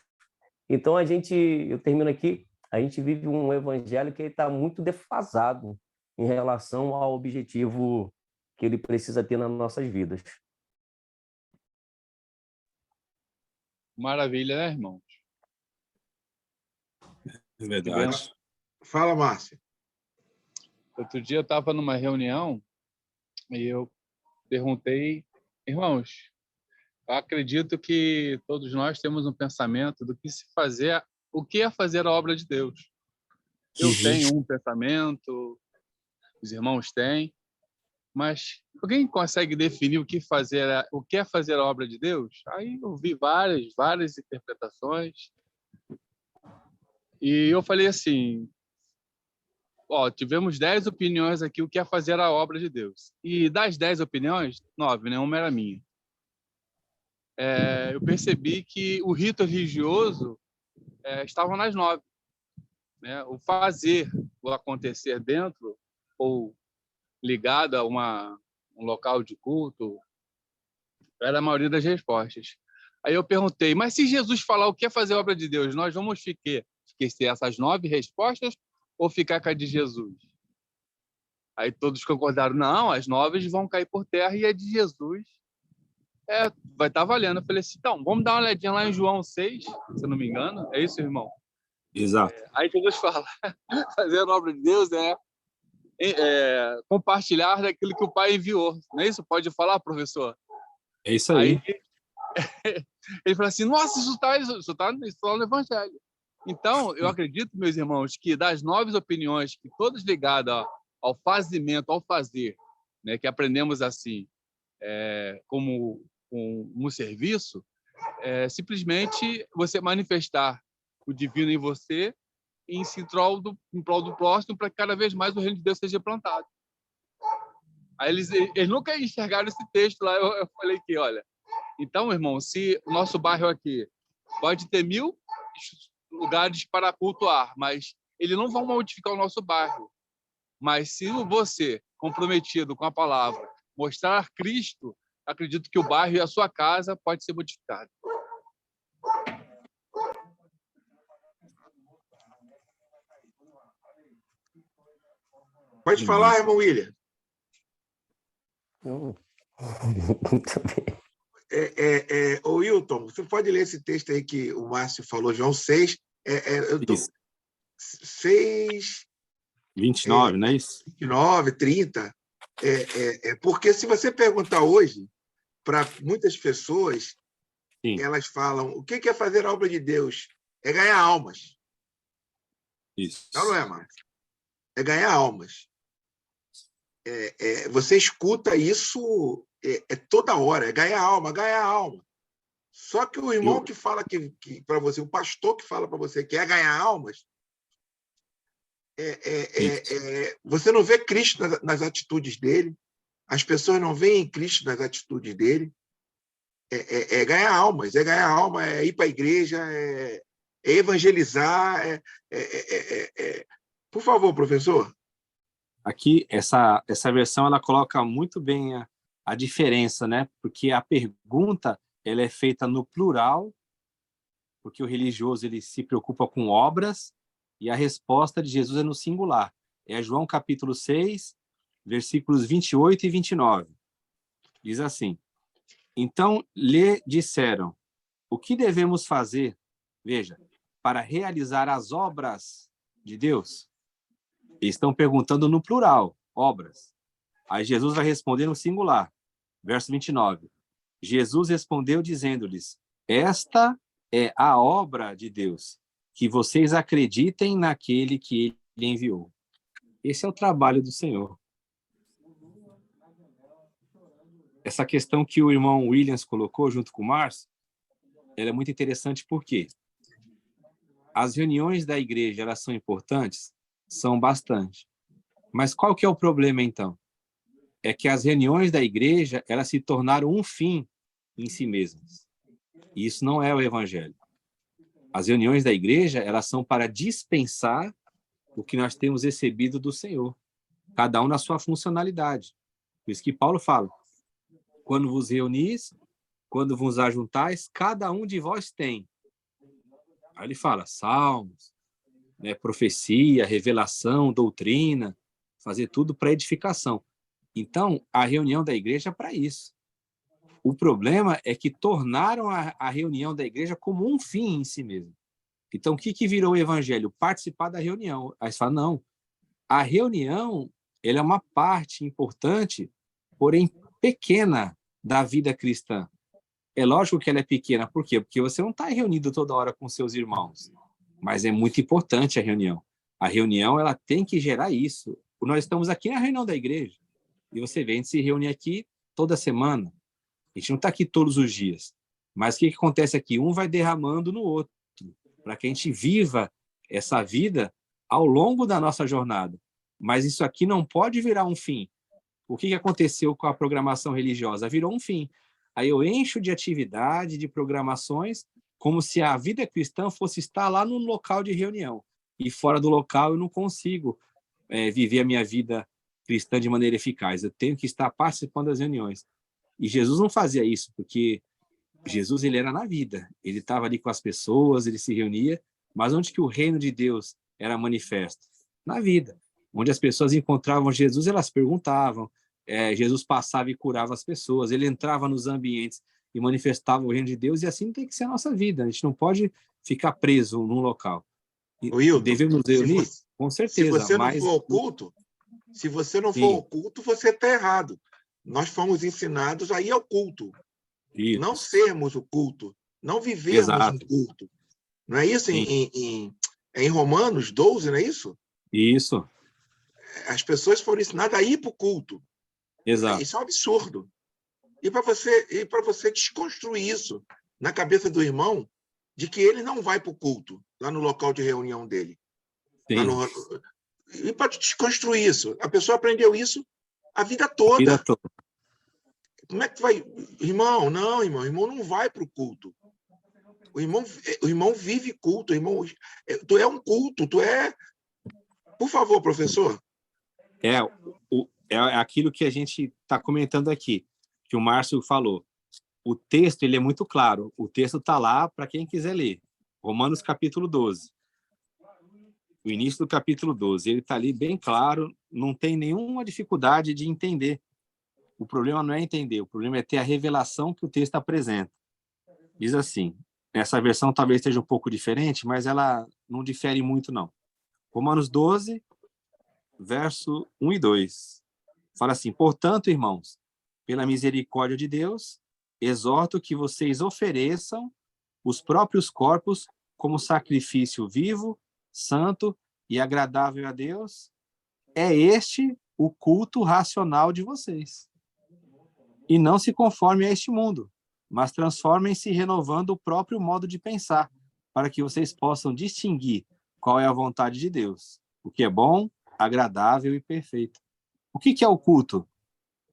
Então, eu termino aqui, a gente vive um evangelho que está muito defasado em relação ao objetivo que ele precisa ter nas nossas vidas. Maravilha, né, irmãos? É verdade. Fala, Márcio. Outro dia eu estava numa reunião e eu perguntei, irmãos, eu acredito que todos nós temos um pensamento do que o que é fazer a obra de Deus. Eu tenho um pensamento, os irmãos têm, mas alguém consegue definir o que é fazer a obra de Deus? Aí eu vi várias interpretações e eu falei assim, tivemos 10 opiniões aqui o que é fazer a obra de Deus. E das 10 opiniões, 9, nenhuma era minha. Eu percebi que o rito religioso estava nas 9. Né? O fazer, o acontecer dentro ou ligado a um local de culto, era a maioria das respostas. Aí eu perguntei, mas se Jesus falar o que é fazer a obra de Deus, nós vamos esquecer essas 9 respostas ou ficar com a de Jesus? Aí todos concordaram, não, as 9 vão cair por terra e a de Jesus vai estar valendo. Eu falei assim, então, vamos dar uma olhadinha lá em João 6, se eu não me engano. É isso, irmão? Exato. Aí Jesus fala, fazendo a obra de Deus, né? Compartilhar daquilo que o Pai enviou. Não é isso? Pode falar, professor? É isso aí. Ele fala assim, nossa, isso está no Evangelho. Então, eu acredito, meus irmãos, que das 9 opiniões, que todas ligadas ao fazimento, ao fazer, né, que aprendemos assim, como um serviço, simplesmente você manifestar o divino em você e em prol do próximo, para que cada vez mais o reino de Deus seja plantado. Aí eles nunca enxergaram esse texto lá, eu falei que, olha, então, irmão, se o nosso bairro aqui pode ter 1000 lugares para cultuar, mas eles não vão modificar o nosso bairro. Mas se você, comprometido com a palavra, mostrar Cristo, acredito que o bairro e a sua casa pode ser modificado. Pode falar, irmão William. Muito bem. Ô, Wilton, você pode ler esse texto aí que o Márcio falou, João 6. Eu tô... 6... 29, não é isso? 29, 30. Porque se você perguntar hoje, para muitas pessoas, Sim. Elas falam, o que é fazer a obra de Deus? É ganhar almas. Isso. Não é, Márcio? É ganhar almas. Você escuta isso toda hora, é ganhar alma, ganhar alma. Só que o irmão que fala que para você, o pastor que fala para você que é ganhar almas, você não vê Cristo nas atitudes dele, as pessoas não veem Cristo nas atitudes dele. É ganhar almas, é ir para a igreja, é evangelizar. Por favor, professor. Aqui, essa versão ela coloca muito bem a diferença, né? Porque a pergunta ela é feita no plural, porque o religioso ele se preocupa com obras, e a resposta de Jesus é no singular. É João capítulo 6, versículos 28 e 29. Diz assim: então lhe disseram, o que devemos fazer, veja, para realizar as obras de Deus? Eles estão perguntando no plural, obras. Aí Jesus vai responder no singular, verso 29. Jesus respondeu dizendo-lhes, esta é a obra de Deus, que vocês acreditem naquele que ele enviou. Esse é o trabalho do Senhor. Essa questão que o irmão Williams colocou junto com o Márcio, ela é muito interessante porque as reuniões da igreja, elas são importantes? São bastante. Mas qual que é o problema, então? É que as reuniões da igreja, elas se tornaram um fim em si mesmas. E isso não é o evangelho. As reuniões da igreja, elas são para dispensar o que nós temos recebido do Senhor, cada um na sua funcionalidade. Por isso que Paulo fala, quando vos reunis, quando vos ajuntais, cada um de vós tem. Aí ele fala, salmos, né, profecia, revelação, doutrina, fazer tudo para edificação. Então, a reunião da igreja é para isso. O problema é que tornaram a reunião da igreja como um fim em si mesmo. Então, o que virou o evangelho? Participar da reunião. Aí você fala, não, a reunião ela é uma parte importante, porém pequena, da vida cristã. É lógico que ela é pequena, por quê? Porque você não está reunido toda hora com seus irmãos, mas é muito importante a reunião. A reunião ela tem que gerar isso. Nós estamos aqui na reunião da igreja, e você vem se reúne aqui toda semana. A gente não está aqui todos os dias. Mas o que acontece aqui? Um vai derramando no outro, para que a gente viva essa vida ao longo da nossa jornada. Mas isso aqui não pode virar um fim. O que aconteceu com a programação religiosa? Virou um fim. Aí eu encho de atividade, de programações, como se a vida cristã fosse estar lá no local de reunião. E fora do local eu não consigo viver a minha vida cristã de maneira eficaz. Eu tenho que estar participando das reuniões. E Jesus não fazia isso, porque Jesus ele era na vida. Ele estava ali com as pessoas, ele se reunia, mas onde que o reino de Deus era manifesto? Na vida. onde as pessoas encontravam Jesus, elas perguntavam, Jesus passava e curava as pessoas, ele entrava nos ambientes e manifestava o reino de Deus, e assim tem que ser a nossa vida. A gente não pode ficar preso num local. Wilton, devemos reunir? Com certeza. Se você não mas... for ao culto, você está errado. Nós fomos ensinados a ir ao culto. Isso. Não sermos o culto, não vivermos um culto. Não é isso em Romanos 12, não é isso? Isso. As pessoas foram ensinadas a ir para o culto. Exato. Isso é um absurdo. E para você desconstruir isso na cabeça do irmão, de que ele não vai para o culto, lá no local de reunião dele. E para desconstruir isso. A pessoa aprendeu isso a vida toda. Como é que vai? Irmão, não, irmão. O irmão não vai para o culto. O irmão vive culto. Tu é um culto. Tu é... Por favor, professor. É aquilo que a gente está comentando aqui, que o Márcio falou. O texto ele é muito claro. O texto está lá para quem quiser ler. Romanos capítulo 12. O início do capítulo 12. Ele está ali bem claro, não tem nenhuma dificuldade de entender. O problema não é entender, o problema é ter a revelação que o texto apresenta. Diz assim, essa versão talvez esteja um pouco diferente, mas ela não difere muito, não. Romanos 12, verso 1 e 2. Fala assim, portanto, irmãos, pela misericórdia de Deus, exorto que vocês ofereçam os próprios corpos como sacrifício vivo, santo e agradável a Deus. É este o culto racional de vocês. E não se conforme a este mundo, mas transformem-se renovando o próprio modo de pensar, para que vocês possam distinguir qual é a vontade de Deus, o que é bom, agradável e perfeito. O que é o culto?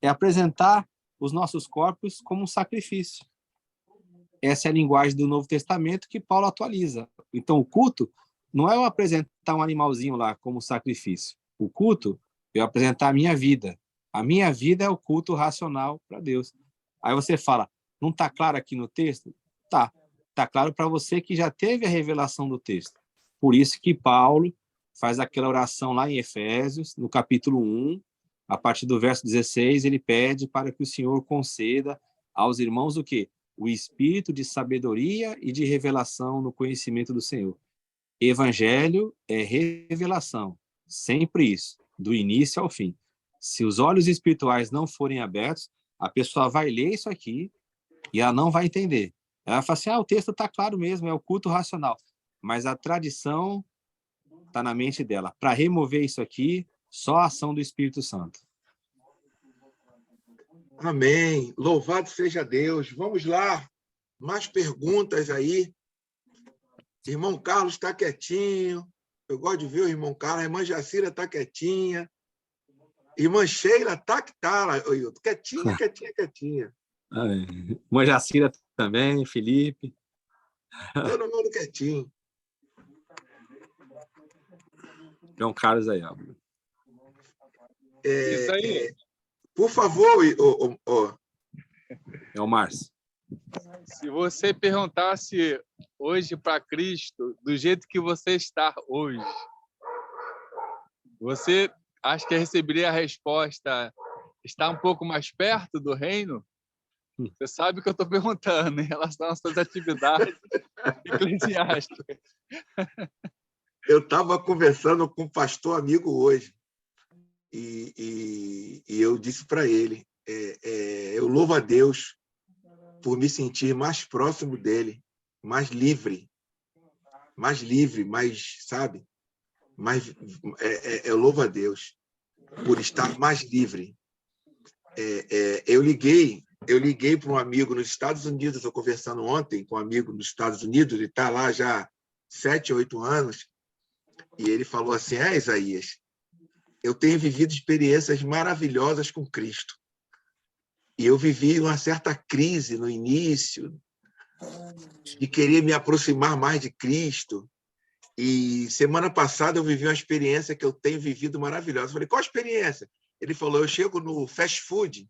É apresentar os nossos corpos como um sacrifício. Essa é a linguagem do Novo Testamento que Paulo atualiza. Então, o culto não é eu apresentar um animalzinho lá como sacrifício. O culto é eu apresentar a minha vida. A minha vida é o culto racional para Deus. Aí você fala, não está claro aqui no texto? Tá. Está claro para você que já teve a revelação do texto. Por isso que Paulo faz aquela oração lá em Efésios, no capítulo 1, a partir do verso 16, ele pede para que o Senhor conceda aos irmãos o quê? O espírito de sabedoria e de revelação no conhecimento do Senhor. Evangelho é revelação. Sempre isso, do início ao fim. Se os olhos espirituais não forem abertos, a pessoa vai ler isso aqui e ela não vai entender. Ela fala assim, o texto está claro mesmo, é o culto racional. Mas a tradição está na mente dela. Para remover isso aqui, só a ação do Espírito Santo. Amém. Louvado seja Deus. Vamos lá. Mais perguntas aí. Irmão Carlos está quietinho. Eu gosto de ver o irmão Carlos. A irmã Jacira está quietinha. Irmã Sheila está que está. Quietinha, quietinha, quietinha. Irmã Jacira também, Felipe. Todo mundo quietinho. João Carlos aí, ó. Isso aí. Por favor, É o Márcio. Se você perguntasse hoje para Cristo, do jeito que você está hoje, você acha que receberia a resposta, está um pouco mais perto do reino? Você sabe o que eu estou perguntando em relação às suas atividades eclesiásticas. Eu estava conversando com um pastor amigo hoje e eu disse para ele, eu louvo a Deus por me sentir mais próximo dele, mais livre, sabe? Eu louvo a Deus por estar mais livre. Eu liguei para um amigo nos Estados Unidos, estou conversando ontem com um amigo nos Estados Unidos, ele está lá já há 7, 8 anos, e ele falou assim, Isaías, eu tenho vivido experiências maravilhosas com Cristo. E eu vivi uma certa crise no início, de querer me aproximar mais de Cristo. E semana passada eu vivi uma experiência que eu tenho vivido maravilhosa. Eu falei, qual a experiência? Ele falou, eu chego no fast food,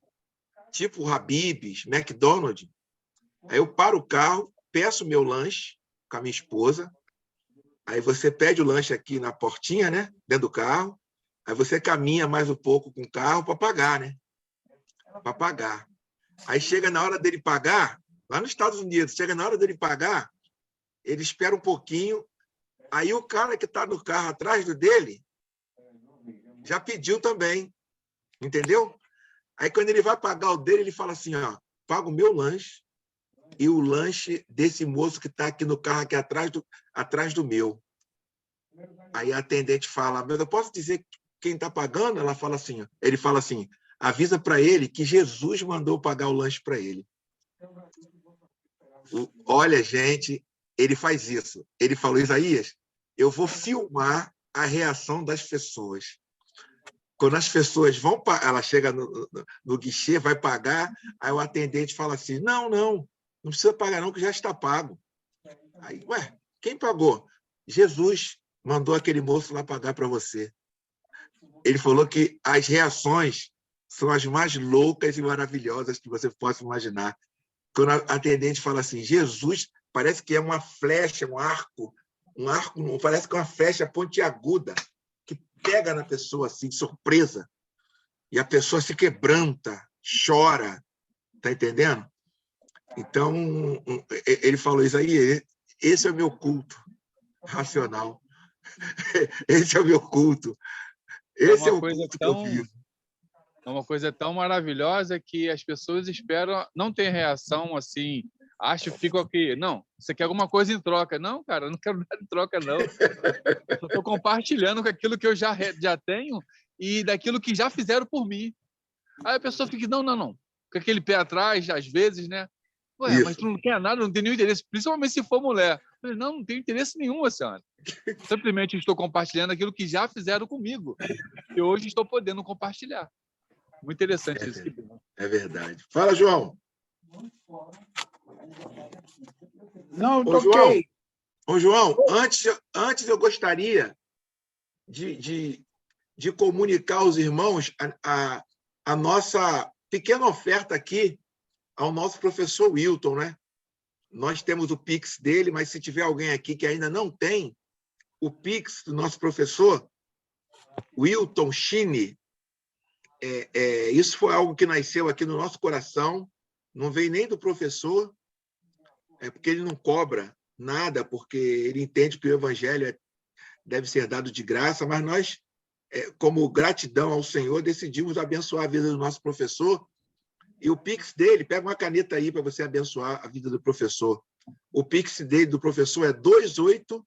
tipo Habib's, McDonald's, aí eu paro o carro, peço meu lanche com a minha esposa, aí você pede o lanche aqui na portinha, né, dentro do carro, Aí você caminha mais um pouco com o carro para pagar, né? Para pagar. Aí chega na hora dele pagar, lá nos Estados Unidos, chega na hora dele pagar, ele espera um pouquinho, aí o cara que está no carro atrás dele já pediu também, entendeu? Aí quando ele vai pagar o dele, ele fala assim, ó, paga o meu lanche e o lanche desse moço que está aqui no carro aqui atrás do meu. Aí a atendente fala, mas eu posso dizer quem está pagando? Ele fala assim, avisa para ele que Jesus mandou pagar o lanche para ele. Olha, gente, ele faz isso. Ele falou, Isaías, eu vou filmar a reação das pessoas. Quando as pessoas vão, ela chega no guichê, vai pagar, aí o atendente fala assim, não precisa pagar não, que já está pago. Aí, ué, quem pagou? Jesus mandou aquele moço lá pagar para você. Ele falou que as reações são as mais loucas e maravilhosas que você possa imaginar. Quando a atendente fala assim, Jesus, parece que é uma flecha, um arco, parece que é uma flecha pontiaguda, que pega na pessoa assim, de surpresa, e a pessoa se quebranta, chora, tá entendendo? Então, ele falou isso aí, esse é o meu culto racional, esse é o meu culto, esse é o culto que eu vivo. É uma coisa tão maravilhosa que as pessoas esperam, não tem reação assim, ficam aqui, não, você quer alguma coisa em troca? Não, cara, eu não quero nada em troca, não. Eu estou compartilhando com aquilo que eu já tenho e daquilo que já fizeram por mim. Aí a pessoa fica, não, com aquele pé atrás, às vezes, né? Ué, mas tu não quer nada, não tem nenhum interesse, principalmente se for mulher. Eu falei, não tenho interesse nenhum, senhora. Simplesmente estou compartilhando aquilo que já fizeram comigo e hoje estou podendo compartilhar. Muito interessante isso. É verdade. Fala, João. Não, toquei. Ô, João, antes eu gostaria de comunicar aos irmãos a nossa pequena oferta aqui ao nosso professor Wilton, né? Nós temos o Pix dele, mas se tiver alguém aqui que ainda não tem o Pix do nosso professor, Wilton Chini, isso foi algo que nasceu aqui no nosso coração, não veio nem do professor, porque ele não cobra nada, porque ele entende que o evangelho deve ser dado de graça, mas nós, como gratidão ao Senhor, decidimos abençoar a vida do nosso professor, e o Pix dele, pega uma caneta aí para você abençoar a vida do professor. O Pix dele, do professor, é 28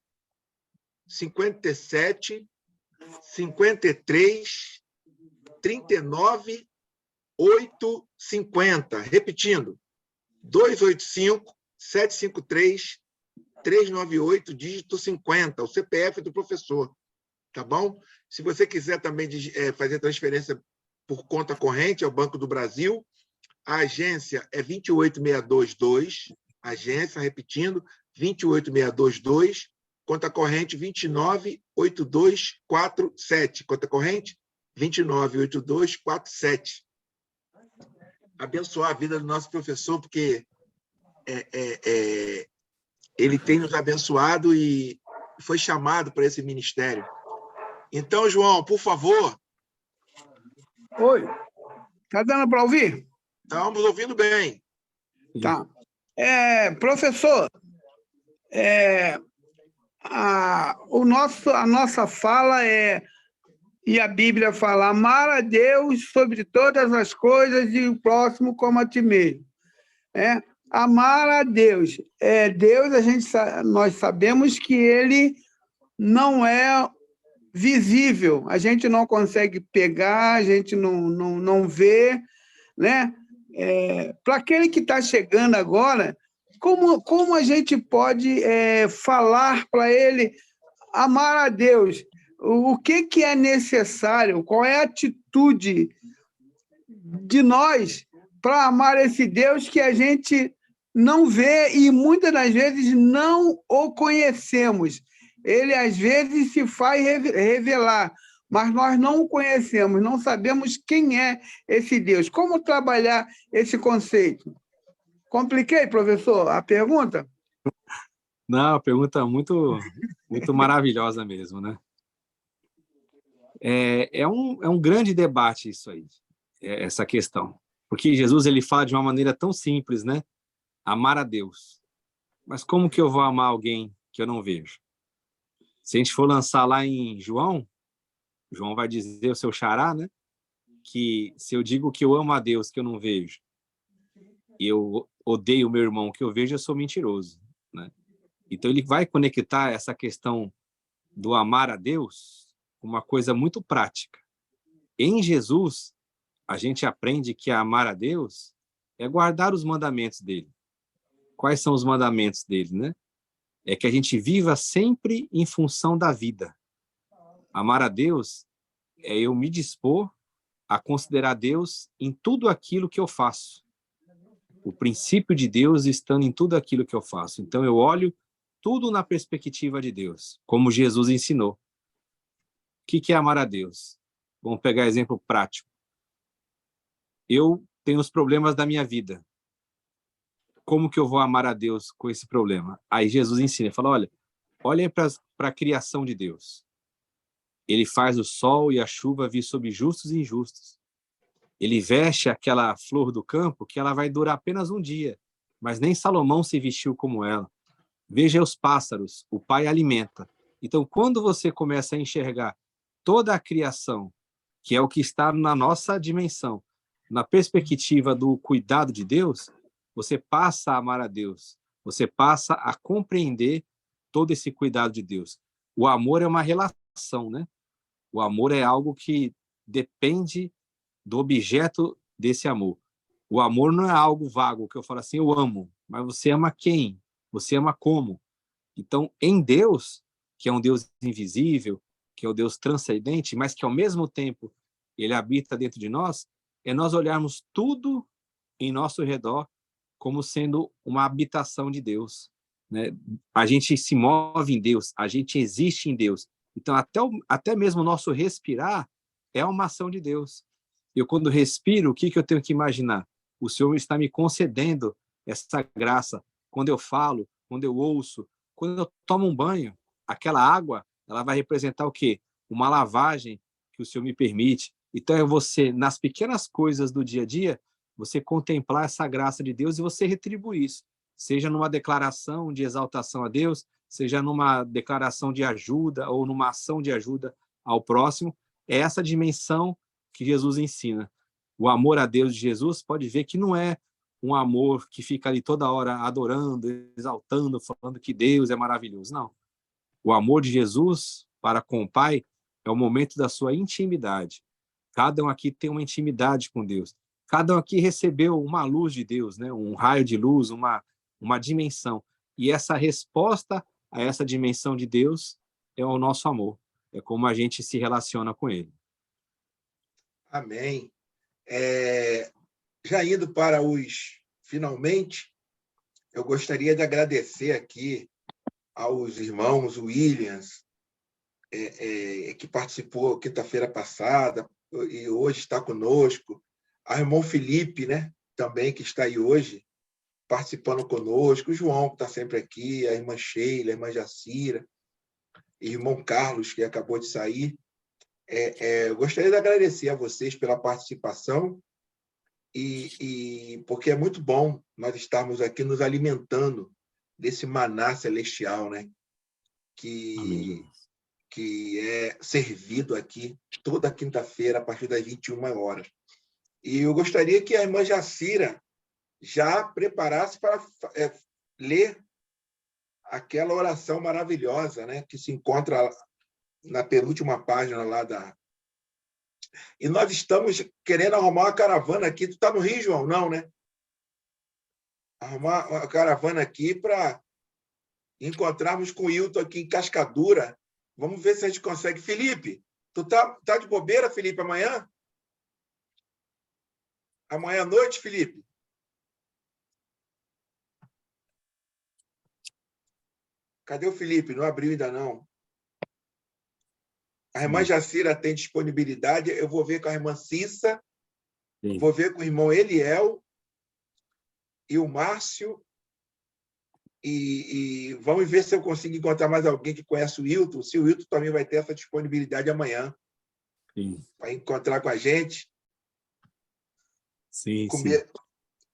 57 53 39 850. Repetindo, 285 753 398, dígito 50, o CPF do professor. Tá bom? Se você quiser também fazer transferência por conta corrente ao Banco do Brasil, a agência é 28622, agência, repetindo, 28622, conta corrente 298247, conta corrente 298247. Abençoar a vida do nosso professor, porque ele tem nos abençoado e foi chamado para esse ministério. Então, João, por favor. Oi. Está dando para ouvir? Estamos ouvindo bem. Tá. Professor, a nossa fala e a Bíblia fala, amar a Deus sobre todas as coisas e o próximo como a ti mesmo. Amar a Deus. Deus, nós sabemos que ele não é visível, a gente não consegue pegar, a gente não vê, né? Para aquele que está chegando agora, como a gente pode falar para ele amar a Deus? O que é necessário? Qual é a atitude de nós para amar esse Deus que a gente não vê e muitas das vezes não o conhecemos? Ele, às vezes, se faz revelar, mas nós não o conhecemos, não sabemos quem é esse Deus. Como trabalhar esse conceito? Compliquei, professor, a pergunta? Não, a pergunta muito maravilhosa mesmo, né? É um grande debate isso aí, essa questão. Porque Jesus ele fala de uma maneira tão simples, né? Amar a Deus. Mas como que eu vou amar alguém que eu não vejo? Se a gente for lançar lá em João vai dizer, o seu xará, né? Que se eu digo que eu amo a Deus que eu não vejo, e eu odeio o meu irmão que eu vejo, eu sou mentiroso, né? Então ele vai conectar essa questão do amar a Deus com uma coisa muito prática. Em Jesus, a gente aprende que amar a Deus é guardar os mandamentos dele. Quais são os mandamentos dele, né? É que a gente viva sempre em função da vida. Amar a Deus é eu me dispor a considerar Deus em tudo aquilo que eu faço. O princípio de Deus estando em tudo aquilo que eu faço. Então eu olho tudo na perspectiva de Deus, como Jesus ensinou. O que é amar a Deus? Vamos pegar exemplo prático. Eu tenho os problemas da minha vida. Como que eu vou amar a Deus com esse problema? Aí Jesus ensina, fala, olha para a criação de Deus. Ele faz o sol e a chuva vir sobre justos e injustos. Ele veste aquela flor do campo que ela vai durar apenas um dia, mas nem Salomão se vestiu como ela. Veja os pássaros, o Pai alimenta. Então, quando você começa a enxergar toda a criação, que é o que está na nossa dimensão, na perspectiva do cuidado de Deus, você passa a amar a Deus, você passa a compreender todo esse cuidado de Deus. O amor é uma relação, né? O amor é algo que depende do objeto desse amor. O amor não é algo vago, que eu falo assim, eu amo, mas você ama quem? Você ama como? Então, em Deus, que é um Deus invisível, que é o Deus transcendente, mas que ao mesmo tempo ele habita dentro de nós, é nós olharmos tudo em nosso redor como sendo uma habitação de Deus, né? A gente se move em Deus, a gente existe em Deus. Então, até mesmo o nosso respirar é uma ação de Deus. Eu, quando respiro, o que eu tenho que imaginar? O Senhor está me concedendo essa graça. Quando eu falo, quando eu ouço, quando eu tomo um banho, aquela água, ela vai representar o quê? Uma lavagem que o Senhor me permite. Então, é você, nas pequenas coisas do dia a dia, você contemplar essa graça de Deus e você retribuir isso. Seja numa declaração de exaltação a Deus, seja numa declaração de ajuda ou numa ação de ajuda ao próximo. É essa dimensão que Jesus ensina. O amor a Deus de Jesus, pode ver que não é um amor que fica ali toda hora adorando, exaltando, falando que Deus é maravilhoso. Não. O amor de Jesus para com o Pai é o momento da sua intimidade. Cada um aqui tem uma intimidade com Deus. Cada um aqui recebeu uma luz de Deus, né? Um raio de luz, uma dimensão. E essa resposta a essa dimensão de Deus é o nosso amor. É como a gente se relaciona com Ele. Amém. Já indo para os finalmente, eu gostaria de agradecer aqui aos irmãos Williams, que participou quinta-feira passada e hoje está conosco, ao irmão Felipe, né, também, que está aí hoje, participando conosco, o João, que está sempre aqui, a irmã Sheila, a irmã Jacira, irmão Carlos, que acabou de sair. Eu gostaria de agradecer a vocês pela participação, porque é muito bom nós estarmos aqui nos alimentando desse maná celestial, né? que é servido aqui toda quinta-feira, a partir das 21 horas. E eu gostaria que a irmã Jacira já preparasse para ler aquela oração maravilhosa, né? Que se encontra na penúltima página lá da... E nós estamos querendo arrumar uma caravana aqui. Tu está no Rio, João? Não, né? Arrumar uma caravana aqui para encontrarmos com o Hilton aqui em Cascadura. Vamos ver se a gente consegue. Felipe, tu tá de bobeira, Felipe, amanhã? Amanhã à noite, Felipe? Cadê o Felipe? Não abriu ainda, não. A irmã Jacira tem disponibilidade. Eu vou ver com a irmã Cissa. Sim. Vou ver com o irmão Eliel e o Márcio. E vamos ver se eu consigo encontrar mais alguém que conhece o Hilton, se o Hilton também vai ter essa disponibilidade amanhã. para encontrar com a gente, Sim,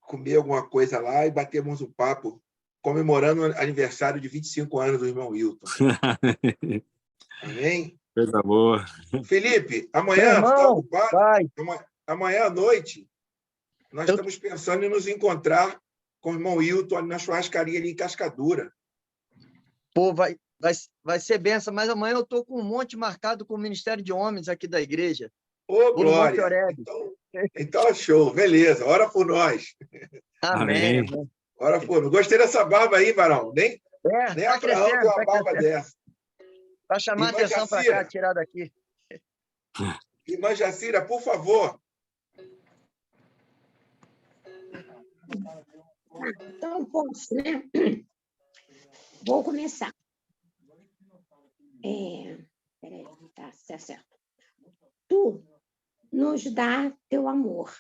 comer alguma coisa lá e batermos um papo, comemorando o aniversário de 25 anos do irmão Wilton. Amém? Coisa boa. Felipe, Meu amanhã, tu está irmão, ocupado? pai, Amanhã à noite, nós Eu- estamos pensando em nos encontrar com o irmão Wilton ali na churrascaria ali em Cascadura. pô, vai ser benção, mas amanhã eu estou com um monte marcado com o Ministério de Homens aqui da igreja. Ô, Vou no Monte glória! Oreb. Então, show. Beleza. Ora por nós. Amém. Amém. Amém. Ora por nós. Gostei dessa barba aí, Varão. Nem Tá Abraão tem crescendo, uma barba dessa. Vai chamar Irmã atenção para Jacira. cá, tirar daqui. Irmã Jacira, por favor. Então, posso, né? Vou começar. Peraí, tá certo. Tu nos dá teu amor.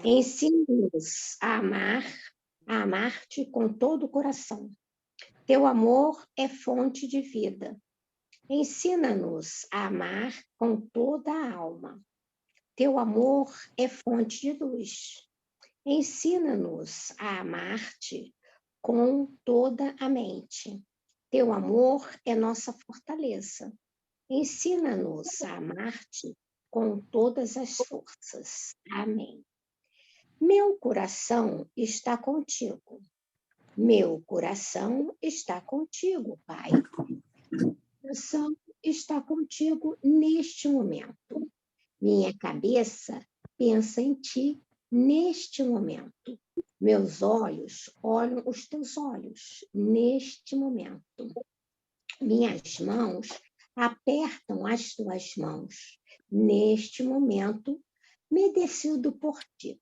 Ensina-nos a amar-te com todo o coração. Teu amor é fonte de vida. Ensina-nos a amar com toda a alma. Teu amor é fonte de luz. Ensina-nos a amar-te com toda a mente. Teu amor é nossa fortaleza. Ensina-nos a amar-te com todas as forças. Amém. Meu coração está contigo. Meu coração está contigo, Pai. Meu coração está contigo neste momento. Minha cabeça pensa em ti neste momento. Meus olhos olham os teus olhos neste momento. Minhas mãos apertam as tuas mãos neste momento, me decido por ti.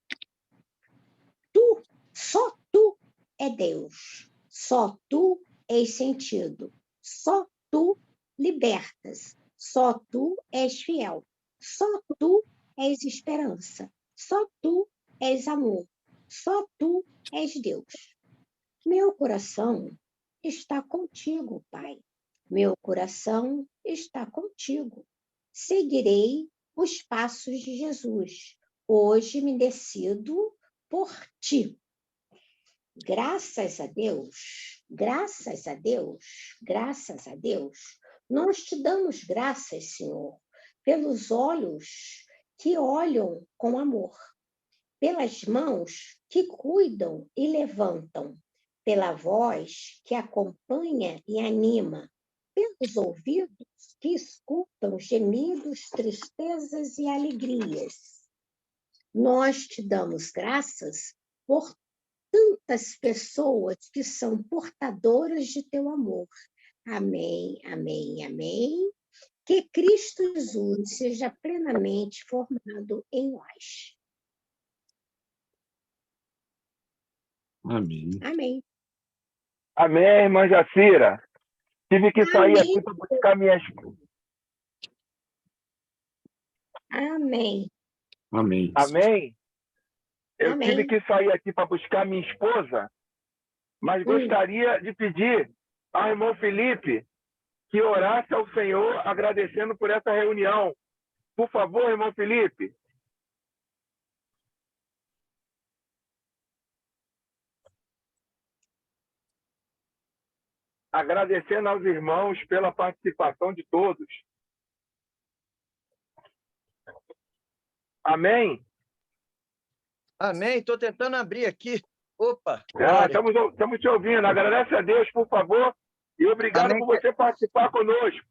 Tu, só tu é Deus. Só tu és sentido. Só tu libertas. Só tu és fiel. Só tu és esperança. Só tu és amor. Só tu és Deus. Meu coração está contigo, Pai. Meu coração está contigo. Seguirei os passos de Jesus. Hoje me decido por ti. Graças a Deus, graças a Deus, graças a Deus, nós te damos graças, Senhor, pelos olhos que olham com amor, pelas mãos que cuidam e levantam, pela voz que acompanha e anima, pelos ouvidos que escutam gemidos, tristezas e alegrias. Nós te damos graças por tantas pessoas que são portadoras de teu amor. Amém, amém, amém. Que Cristo Jesus seja plenamente formado em nós. Amém. Amém. Amém, irmã Jacira. Tive que sair aqui para buscar minhas... Amém. Amém. Amém? Eu Amém. tive que sair aqui para buscar minha esposa, mas gostaria de pedir ao irmão Felipe que orasse ao Senhor agradecendo por essa reunião. Por favor, irmão Felipe. Agradecendo aos irmãos pela participação de todos. Amém? Amém. Estou tentando abrir aqui. Opa! Estamos te ouvindo. Agradece a Deus, por favor, e obrigado Amém. por você participar conosco.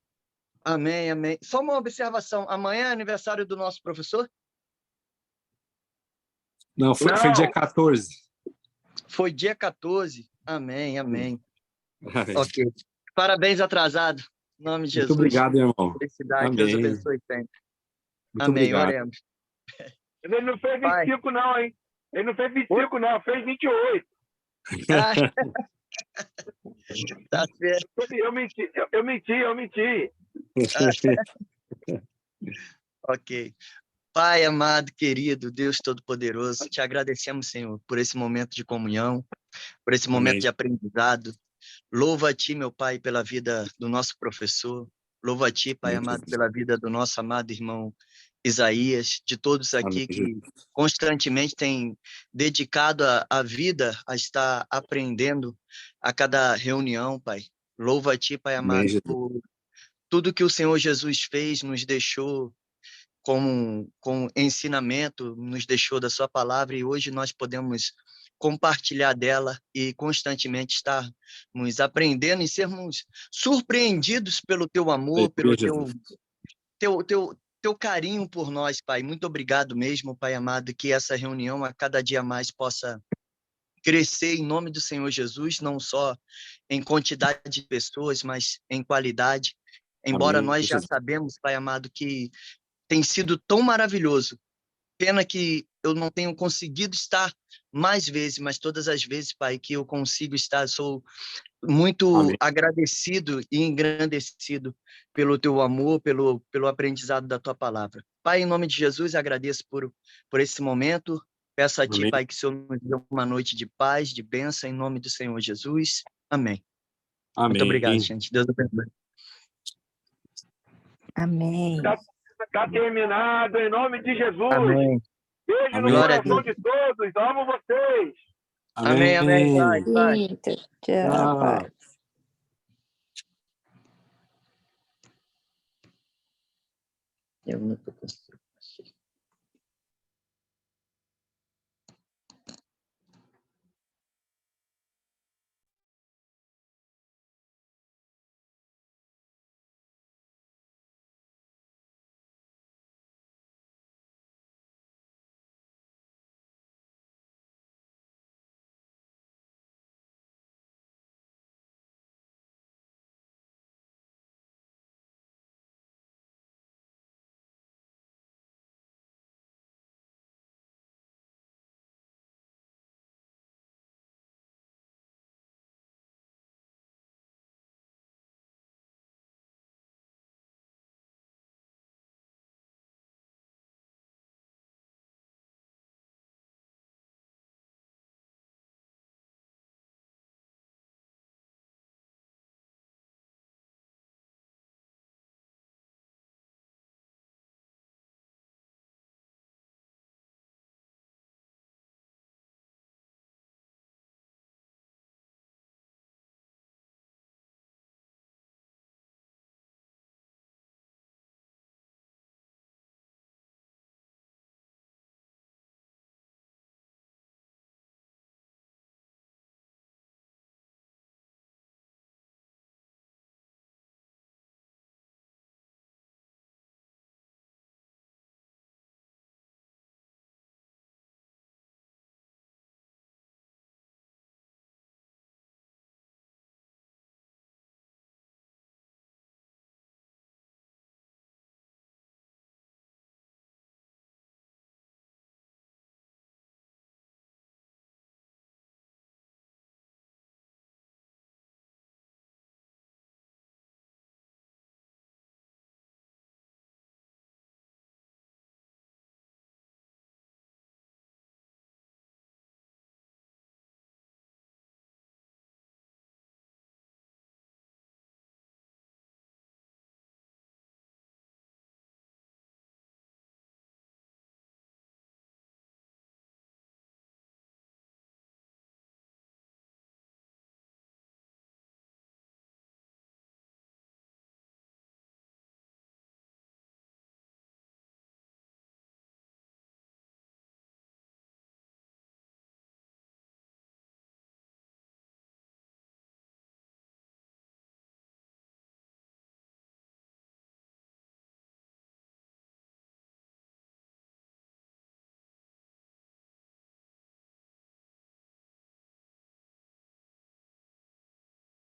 Amém, amém. Só uma observação. Amanhã é aniversário do nosso professor? Não, foi dia 14. Foi dia 14. Amém, amém. Amém. Ok. Parabéns atrasado. Em nome de Jesus. Muito obrigado, irmão. Felicidade. Deus Amém. abençoe sempre. Muito Amém. obrigado. Oremos. Ele não fez 25, não, hein? Ele não fez 25, não. Fez 28. Ah, tá certo. Eu menti. Ok. Pai amado, querido, Deus Todo-Poderoso, te agradecemos, Senhor, por esse momento de comunhão, por esse momento Amém. de aprendizado. Louvo a ti, meu Pai, pela vida do nosso professor. Louvo a Ti, Pai Amém, amado, Jesus. pela vida do nosso amado irmão Isaías, de todos Amém, aqui que Jesus. constantemente têm dedicado a vida a estar aprendendo a cada reunião, Pai. Louvo a Ti, Pai Amém, amado, Jesus. por tudo que o Senhor Jesus fez, nos deixou com ensinamento, nos deixou da sua palavra, e hoje nós podemos compartilhar dela e constantemente estarmos aprendendo e sermos surpreendidos pelo teu amor, pelo Aleluia, Jesus. teu carinho por nós, Pai. Muito obrigado mesmo, Pai amado, que essa reunião a cada dia mais possa crescer em nome do Senhor Jesus, não só em quantidade de pessoas, mas em qualidade. Embora Amém, nós já Jesus. sabemos, Pai amado, que tem sido tão maravilhoso. Pena que eu não tenho conseguido estar mais vezes, mas todas as vezes, Pai, que eu consigo estar, sou muito Amém. agradecido e engrandecido pelo teu amor, pelo aprendizado da tua palavra. Pai, em nome de Jesus, agradeço por esse momento. Peço a ti, Amém. Pai, que o Senhor nos dê uma noite de paz, de bênção, em nome do Senhor Jesus. Amém. Muito obrigado, Amém. gente. Deus abençoe. Amém. Está terminado, em nome de Jesus. Amém. Beijo no Amém. Glória a coração Deus. de todos. Amo vocês. Amém, amém. Vai, vai. Eita, tchau, pai. Eu não tô...